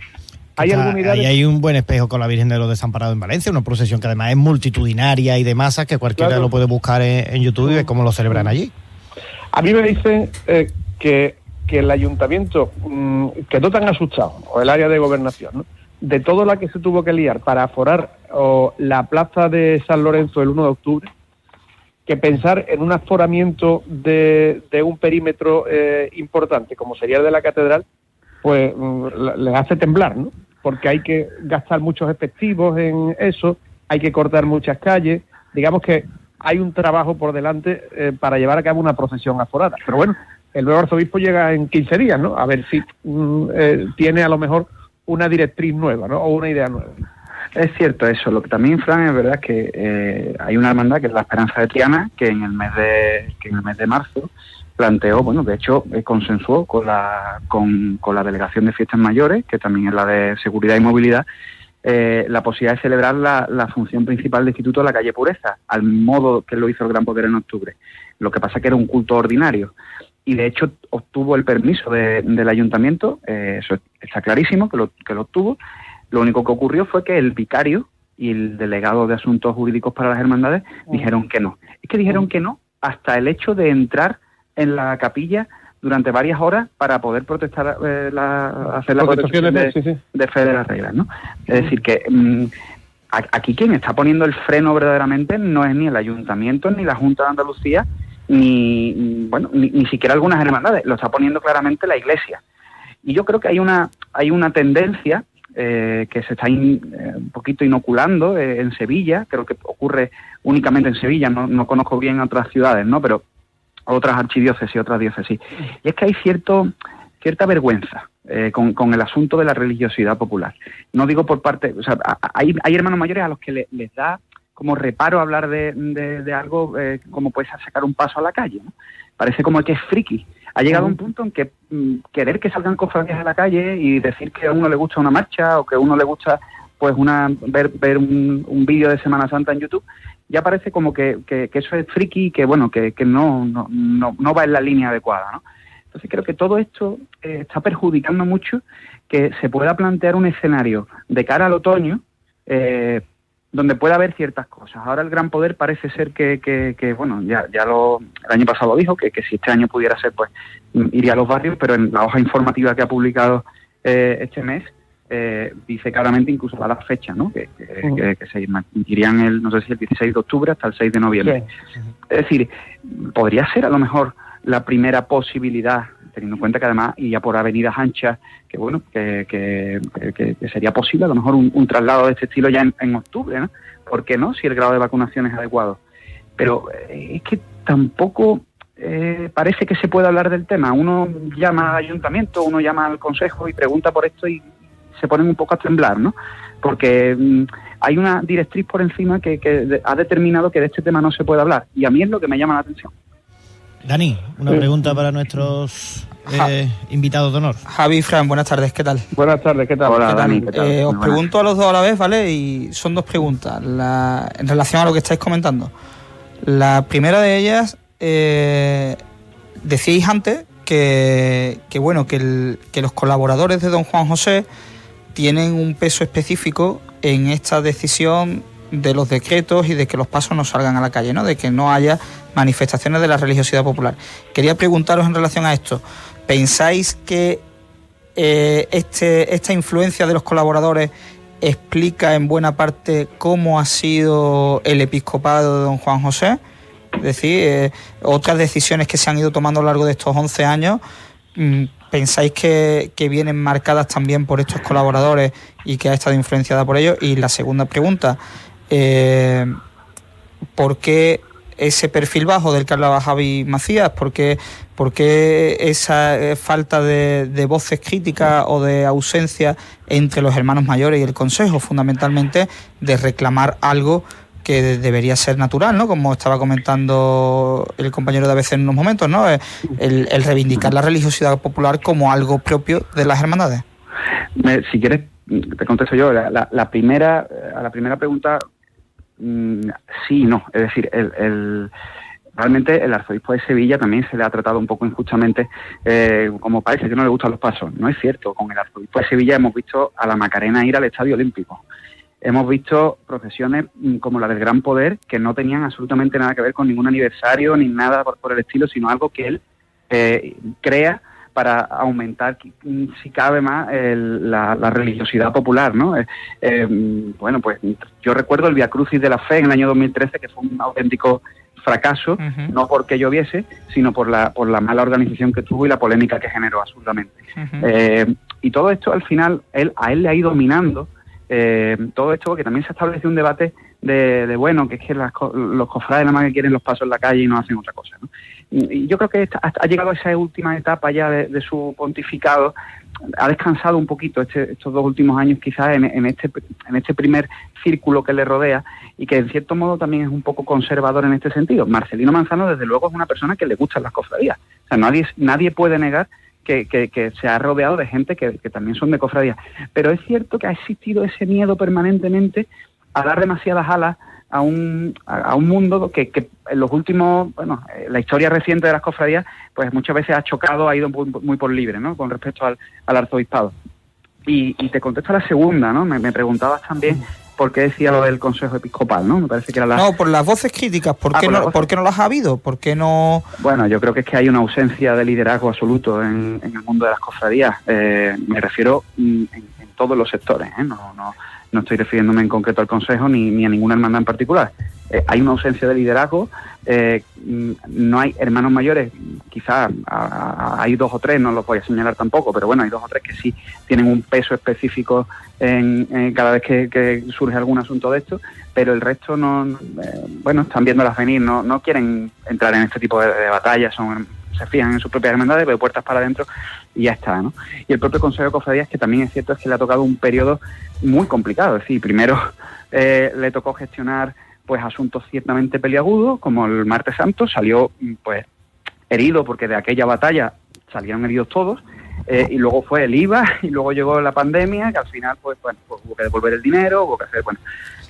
S8: ¿Hay alguna idea?
S3: Ahí hay un buen espejo con la Virgen de los Desamparados en Valencia, una procesión que además es multitudinaria y de masas, que cualquiera lo puede buscar en YouTube y ver cómo lo celebran allí. A mí me dicen que el ayuntamiento quedó tan asustado, o el área de gobernación, ¿no?, de todo la que se tuvo que liar para aforar la plaza de San Lorenzo el 1 de octubre, que pensar en un aforamiento de un perímetro importante, como sería el de la catedral, pues les hace temblar, ¿no? Porque hay que gastar muchos efectivos en eso, hay que cortar muchas calles, digamos que hay un trabajo por delante para llevar a cabo una procesión aforada. Pero bueno, el nuevo arzobispo llega en 15 días, ¿no? A ver si tiene a lo mejor una directriz nueva, ¿no?, o una idea nueva.
S9: Es cierto eso. Lo que también, Fran, es verdad que hay una hermandad que es la Esperanza de Triana, que en el mes de marzo planteó, bueno, de hecho consensuó con la Delegación de Fiestas Mayores, que también es la de Seguridad y Movilidad, la posibilidad de celebrar la función principal del Instituto de la calle Pureza, al modo que lo hizo el Gran Poder en octubre. Lo que pasa que era un culto ordinario. Y de hecho obtuvo el permiso del ayuntamiento, eso está clarísimo, que lo obtuvo. Lo único que ocurrió fue que el vicario y el delegado de Asuntos Jurídicos para las Hermandades dijeron que no. Es que dijeron que no hasta el hecho de entrar en la capilla durante varias horas para poder protestar, hacer la protección de fe de las reglas, ¿no? Es decir, que aquí quien está poniendo el freno verdaderamente no es ni el ayuntamiento, ni la Junta de Andalucía, ni siquiera algunas hermandades, lo está poniendo claramente la Iglesia. Y yo creo que hay una tendencia que se está un poquito inoculando en Sevilla. Creo que ocurre únicamente en Sevilla, no conozco bien otras ciudades, ¿no?, pero otras archidiócesis, otras diócesis. Y es que hay cierta vergüenza con el asunto de la religiosidad popular. No digo por parte, o sea, hay hermanos mayores a los que les da como reparo hablar de algo como puede sacar un paso a la calle, ¿no? Parece como que es friki. Ha llegado un punto en que querer que salgan cofradías a la calle y decir que a uno le gusta una marcha o que a uno le gusta pues ver un vídeo de Semana Santa en YouTube, ya parece como que eso es friki y que bueno, que no va en la línea adecuada, ¿no? Entonces creo que todo esto está perjudicando mucho que se pueda plantear un escenario de cara al otoño donde pueda haber ciertas cosas. Ahora el Gran Poder parece ser que bueno, el año pasado dijo que si este año pudiera ser, pues iría a los barrios, pero en la hoja informativa que ha publicado este mes dice claramente incluso a la fecha, ¿no?, que se irían no sé si el 16 de octubre hasta el 6 de noviembre. Sí. Es decir, podría ser a lo mejor la primera posibilidad, teniendo en cuenta que además iría por avenidas anchas, que bueno, que sería posible a lo mejor un traslado de este estilo ya en octubre, ¿no? ¿Por qué no? Si el grado de vacunación es adecuado. Pero es que tampoco parece que se pueda hablar del tema. Uno llama al ayuntamiento, uno llama al consejo y pregunta por esto y se ponen un poco a temblar, ¿no? Porque hay una directriz por encima que ha determinado que de este tema no se puede hablar. Y a mí es lo que me llama la atención.
S3: Dani, una pregunta para nuestros invitados de honor.
S6: Javi, Fran, buenas tardes, ¿qué tal?
S8: Buenas tardes, ¿qué tal?
S9: Hola, Dani, ¿qué tal?
S6: Os pregunto a los dos a la vez, ¿vale? Y son dos preguntas en relación a lo que estáis comentando. La primera de ellas, decíais antes que los colaboradores de don Juan José tienen un peso específico en esta decisión de los decretos y de que los pasos no salgan a la calle, ¿no?, de que no haya manifestaciones de la religiosidad popular. Quería preguntaros en relación a esto, ¿pensáis que esta influencia de los colaboradores explica en buena parte cómo ha sido el episcopado de don Juan José? Es decir, otras decisiones que se han ido tomando a lo largo de estos 11 años, ¿pensáis que vienen marcadas también por estos colaboradores y que ha estado influenciada por ellos? Y la segunda pregunta, ¿por qué ese perfil bajo del que hablaba Javi Macías? ¿Por qué esa falta de voces críticas o de ausencia entre los hermanos mayores y el Consejo, fundamentalmente de reclamar algo que debería ser natural, ¿no? Como estaba comentando el compañero de ABC en unos momentos, ¿no? El reivindicar la religiosidad popular como algo propio de las hermandades.
S9: Si quieres, te contesto yo. A la primera pregunta, sí y no. Es decir, realmente el arzobispo de Sevilla también se le ha tratado un poco injustamente, como parece que no le gustan los pasos. No es cierto. Con el arzobispo de Sevilla hemos visto a la Macarena ir al Estadio Olímpico. Hemos visto procesiones como la del Gran Poder, que no tenían absolutamente nada que ver con ningún aniversario ni nada por el estilo, sino algo que él crea para aumentar, si cabe más, la religiosidad popular, ¿no? Bueno, pues yo recuerdo el Via Crucis de la Fe en el año 2013, que fue un auténtico fracaso, no porque lloviese, sino por la mala organización que tuvo y la polémica que generó absurdamente. Y todo esto, al final, a él le ha ido minando todo esto, porque también se establece un debate de bueno, que es que los cofrades nada más que quieren los pasos en la calle y no hacen otra cosa, ¿no? Y yo creo que ha llegado a esa última etapa ya de su pontificado. Ha descansado un poquito estos 2 últimos años quizás en este primer círculo que le rodea, y que en cierto modo también es un poco conservador en este sentido. Marcelino Manzano, desde luego, es una persona que le gustan las cofradías. O sea, nadie puede negar que se ha rodeado de gente que también son de cofradías. Pero es cierto que ha existido ese miedo permanentemente a dar demasiadas alas a un mundo que en los últimos, la historia reciente de las cofradías, pues muchas veces ha chocado, ha ido muy por libre, ¿no? Con respecto al arzobispado. Y te contesto a la segunda, ¿no? Me preguntabas también por qué decía lo del Consejo Episcopal, ¿no? Me parece que era
S6: No, por las voces críticas. ¿Por qué no las ha habido? ¿Por qué no...?
S9: Bueno, yo creo que es que hay una ausencia de liderazgo absoluto en el mundo de las cofradías. Me refiero en todos los sectores, ¿eh? No estoy refiriéndome en concreto al Consejo ni a ninguna hermandad en particular. Hay una ausencia de liderazgo, no hay hermanos mayores, quizás hay 2 o 3, no los voy a señalar tampoco, pero bueno, hay 2 o 3 que sí tienen un peso específico en cada vez que surge algún asunto de esto, pero el resto están viéndolas venir, no quieren entrar en este tipo de batallas, se fijan en sus propias hermandades, de puertas para adentro y ya está, ¿no? Y el propio Consejo de Cofradías, que también es cierto, es que le ha tocado un periodo muy complicado. Es decir, primero le tocó gestionar pues asuntos ciertamente peliagudos, como el Martes Santo, salió pues herido porque de aquella batalla salieron heridos todos, y luego fue el IVA, y luego llegó la pandemia, que al final pues hubo que devolver el dinero, hubo que hacer,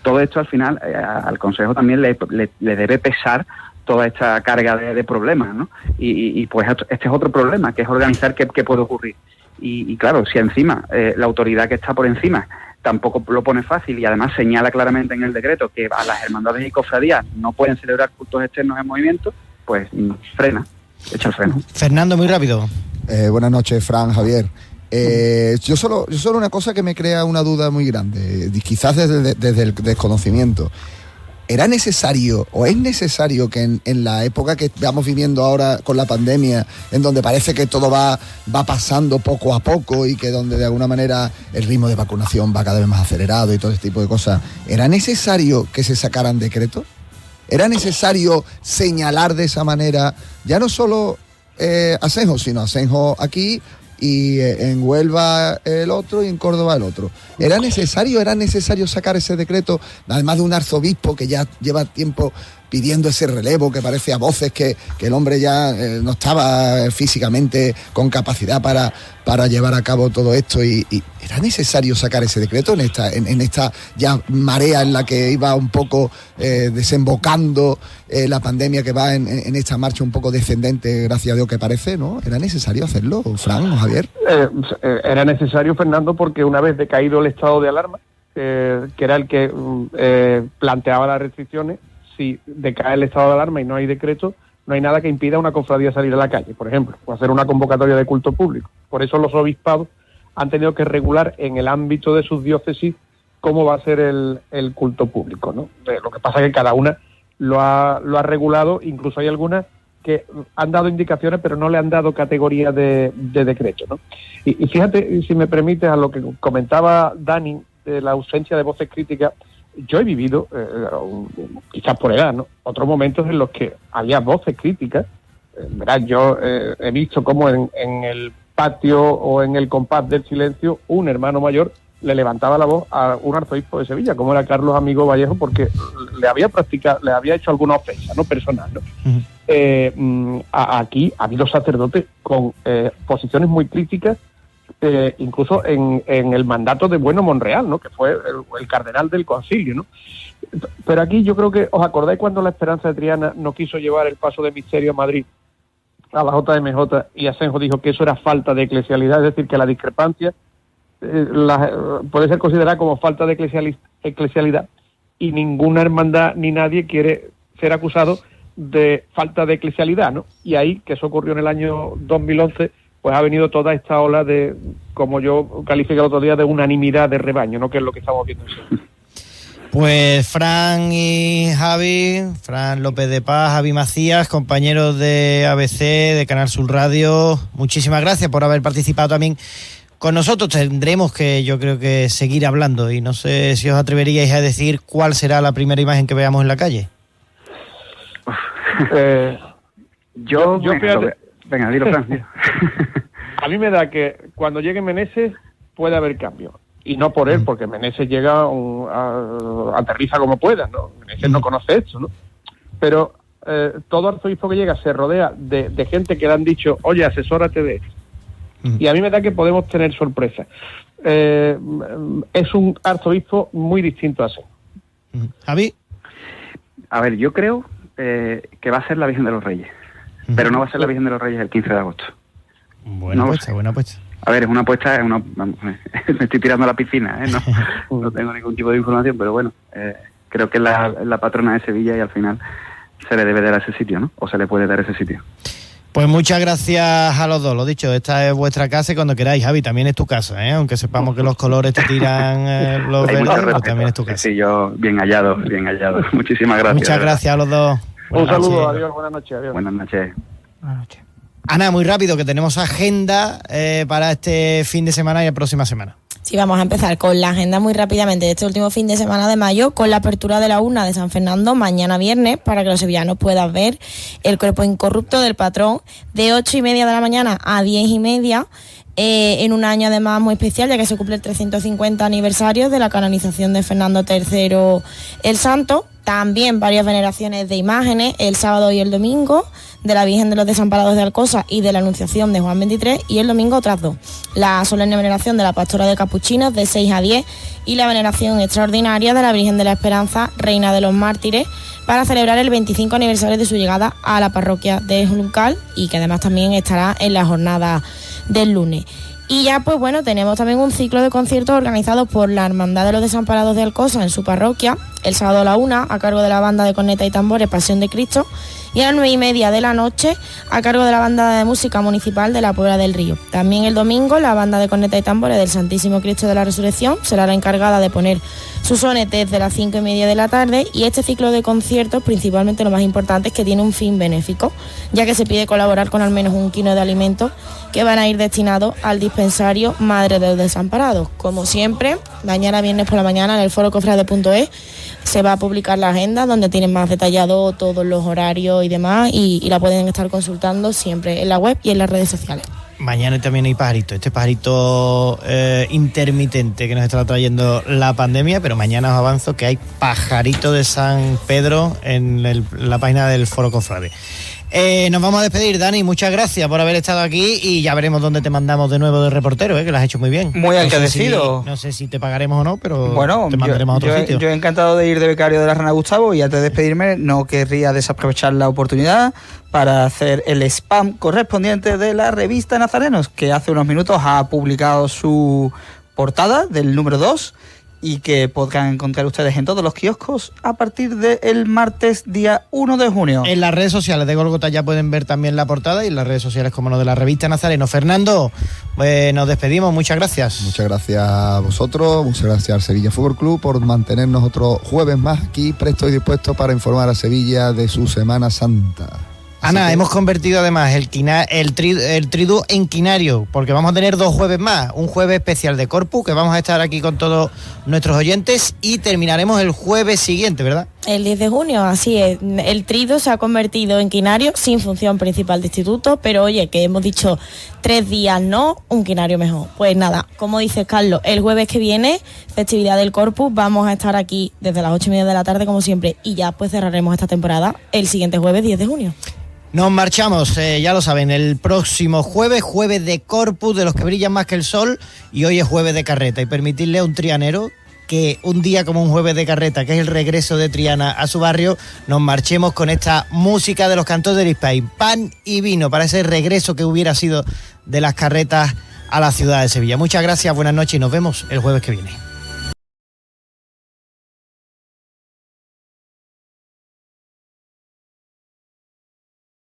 S9: todo esto al final al Consejo también le debe pesar toda esta carga de problemas, ¿no? Y pues este es otro problema, que es organizar qué puede ocurrir. Y claro, si encima la autoridad que está por encima tampoco lo pone fácil, y además señala claramente en el decreto que a las hermandades y cofradías no pueden celebrar cultos externos en movimiento, pues echa el freno.
S3: Fernando, muy rápido.
S4: Buenas noches, Fran, Javier. Yo solo una cosa que me crea una duda muy grande, quizás desde el desconocimiento. ¿Era necesario o es necesario que en la época que estamos viviendo ahora con la pandemia, en donde parece que todo va pasando poco a poco y que donde de alguna manera el ritmo de vacunación va cada vez más acelerado y todo este tipo de cosas, ¿era necesario que se sacaran decretos? ¿Era necesario señalar de esa manera, ya no solo Asenjo, sino Asenjo aquí, y en Huelva el otro y en Córdoba el otro? ¿Era necesario sacar ese decreto, además de un arzobispo que ya lleva tiempo pidiendo ese relevo, que parece a voces que el hombre ya no estaba físicamente con capacidad para llevar a cabo todo esto? Y ¿era necesario sacar ese decreto en esta ya marea en la que iba un poco desembocando la pandemia, que va en esta marcha un poco descendente, gracias a Dios que parece, ¿no? ¿Era necesario hacerlo, Fran o Javier?
S8: Era necesario, Fernando, porque una vez decaído el estado de alarma, que era el que planteaba las restricciones, si decae el estado de alarma y no hay decreto, no hay nada que impida a una cofradía salir a la calle, por ejemplo, o hacer una convocatoria de culto público. Por eso los obispados han tenido que regular en el ámbito de sus diócesis cómo va a ser el culto público, ¿no? Lo que pasa es que cada una lo ha regulado, incluso hay algunas que han dado indicaciones pero no le han dado categoría de decreto, ¿no? Y fíjate, si me permites, a lo que comentaba Dani, de la ausencia de voces críticas, yo he vivido, quizás por edad, ¿no?, otros momentos en los que había voces críticas. Verás, yo he visto cómo en el patio o en el compás del silencio un hermano mayor le levantaba la voz a un arzobispo de Sevilla, como era Carlos Amigo Vallejo, porque le había hecho alguna ofensa, no personal, ¿no? Uh-huh. Aquí ha habido sacerdotes con posiciones muy críticas, incluso en el mandato de Bueno Monreal, ¿no?, que fue el cardenal del concilio, ¿no? Pero aquí yo creo que, ¿os acordáis cuando la Esperanza de Triana no quiso llevar el paso de misterio a Madrid, a la JMJ, y Asenjo dijo que eso era falta de eclesialidad, es decir, que la discrepancia puede ser considerada como falta de eclesialidad, y ninguna hermandad ni nadie quiere ser acusado de falta de eclesialidad, ¿no? Y ahí, que eso ocurrió en el año 2011, pues ha venido toda esta ola de, como yo califiqué el otro día, de unanimidad de rebaño, ¿no?, que es lo que estamos viendo en
S3: Pues Fran y Javi, Fran López de Paz, Javi Macías, compañeros de ABC, de Canal Sur Radio, muchísimas gracias por haber participado también con nosotros. Tendremos que, yo creo que, seguir hablando, y no sé si os atreveríais a decir cuál será la primera imagen que veamos en la calle.
S8: Yo
S9: fíjate, venga, dilo, Fran.
S8: A mí me da que cuando llegue Meneses puede haber cambio. Y no por él, porque Meneses llega, aterriza como pueda, ¿no? Meneses no conoce esto, ¿no? Pero todo arzobispo que llega se rodea de gente que le han dicho, oye, asesórate de esto. Y a mí me da que podemos tener sorpresas. Es un arzobispo muy distinto a ese.
S3: Javi.
S9: A ver, yo creo que va a ser la Virgen de los Reyes, pero no va a ser la Virgen de los Reyes el 15 de agosto.
S3: Buena apuesta.
S9: A ver, es una apuesta, me estoy tirando a la piscina, no tengo ningún tipo de información, pero bueno, creo que es la patrona de Sevilla y al final se le debe dar ese sitio, ¿no? O se le puede dar ese sitio.
S3: Pues muchas gracias a los dos, lo dicho, esta es vuestra casa y cuando queráis, Javi, también es tu casa, aunque sepamos que los colores te tiran los verdes, pero también es tu casa.
S9: Sí, yo bien hallado. Muchísimas gracias.
S3: Muchas gracias a los dos.
S8: Un saludo, adiós, buenas noches. Adiós.
S9: Buenas noches.
S3: Ana, muy rápido, que tenemos agenda para este fin de semana y la próxima semana.
S5: Sí, vamos a empezar con la agenda muy rápidamente de este último fin de semana de mayo, con la apertura de la urna de San Fernando mañana viernes, para que los sevillanos puedan ver el cuerpo incorrupto del patrón de 8:30 de la mañana a 10:30, en un año además muy especial, ya que se cumple el 350 aniversario de la canonización de Fernando III el Santo. También varias veneraciones de imágenes el sábado y el domingo, de la Virgen de los Desamparados de Alcosa y de la Anunciación de Juan XXIII, y el domingo otras dos: la solemne veneración de la Pastora de Capuchinos de 6 a 10 y la veneración extraordinaria de la Virgen de la Esperanza, Reina de los Mártires, para celebrar el 25 aniversario de su llegada a la parroquia de Juncal, y que además también estará en la jornada del lunes. Y ya, pues bueno, tenemos también un ciclo de conciertos organizados por la Hermandad de los Desamparados de Alcosa en su parroquia, el sábado a la 1, a cargo de la banda de corneta y tambores Pasión de Cristo, y a las 9:30 de la noche, a cargo de la banda de música municipal de la Puebla del Río. También el domingo, la banda de corneta y tambores del Santísimo Cristo de la Resurrección será la encargada de poner sus sones desde las 5:30 de la tarde, y este ciclo de conciertos, principalmente lo más importante, es que tiene un fin benéfico, ya que se pide colaborar con al menos 1 kilo de alimentos que van a ir destinados al dispensario Madre de los Desamparados. Como siempre, mañana viernes por la mañana en el foro cofrade.es se va a publicar la agenda, donde tienen más detallado todos los horarios y demás, y la pueden estar consultando siempre en la web y en las redes sociales.
S3: Mañana también hay pajarito, este pajarito intermitente que nos está trayendo la pandemia, pero mañana os avanzo que hay pajarito de San Pedro en la página del Foro Cofrade. Nos vamos a despedir, Dani, muchas gracias por haber estado aquí, y ya veremos dónde te mandamos de nuevo de reportero, que lo has hecho muy bien.
S6: Muy agradecido.
S3: No sé si te pagaremos o no, pero
S6: bueno,
S3: te mandaremos a otro sitio.
S6: Yo he encantado de ir de becario de la Rana Gustavo, y antes de despedirme no querría desaprovechar la oportunidad para hacer el spam correspondiente de la revista Nazarenos, que hace unos minutos ha publicado su portada del número 2, y que podrán encontrar ustedes en todos los kioscos a partir del martes día 1 de junio.
S3: En las redes sociales de Gólgota ya pueden ver también la portada, y en las redes sociales, como no, de la revista Nazareno. Fernando, nos despedimos, muchas gracias.
S4: Muchas gracias a vosotros, muchas gracias al Sevilla Fútbol Club por mantenernos otro jueves más aquí, prestos y dispuestos para informar a Sevilla de su Semana Santa.
S3: Ana, hemos convertido además el Tridu en quinario, porque vamos a tener 2 jueves más, un jueves especial de Corpus, que vamos a estar aquí con todos nuestros oyentes, y terminaremos el jueves siguiente, ¿verdad?
S5: El 10 de junio, así es. El Tridu se ha convertido en quinario sin función principal de instituto, pero oye, que hemos dicho 3 días no, un quinario mejor. Pues nada, como dice Carlos, el jueves que viene, festividad del Corpus, vamos a estar aquí desde las 8:30 de la tarde, como siempre, y ya pues cerraremos esta temporada el siguiente jueves, 10 de junio.
S3: Nos marchamos, ya lo saben, el próximo jueves de Corpus, de los que brillan más que el sol, y hoy es jueves de carreta. Y permitirle a un trianero que un día como un jueves de carreta, que es el regreso de Triana a su barrio, nos marchemos con esta música de los cantores del Ispain, pan y vino, para ese regreso que hubiera sido de las carretas a la ciudad de Sevilla. Muchas gracias, buenas noches y nos vemos el jueves que viene.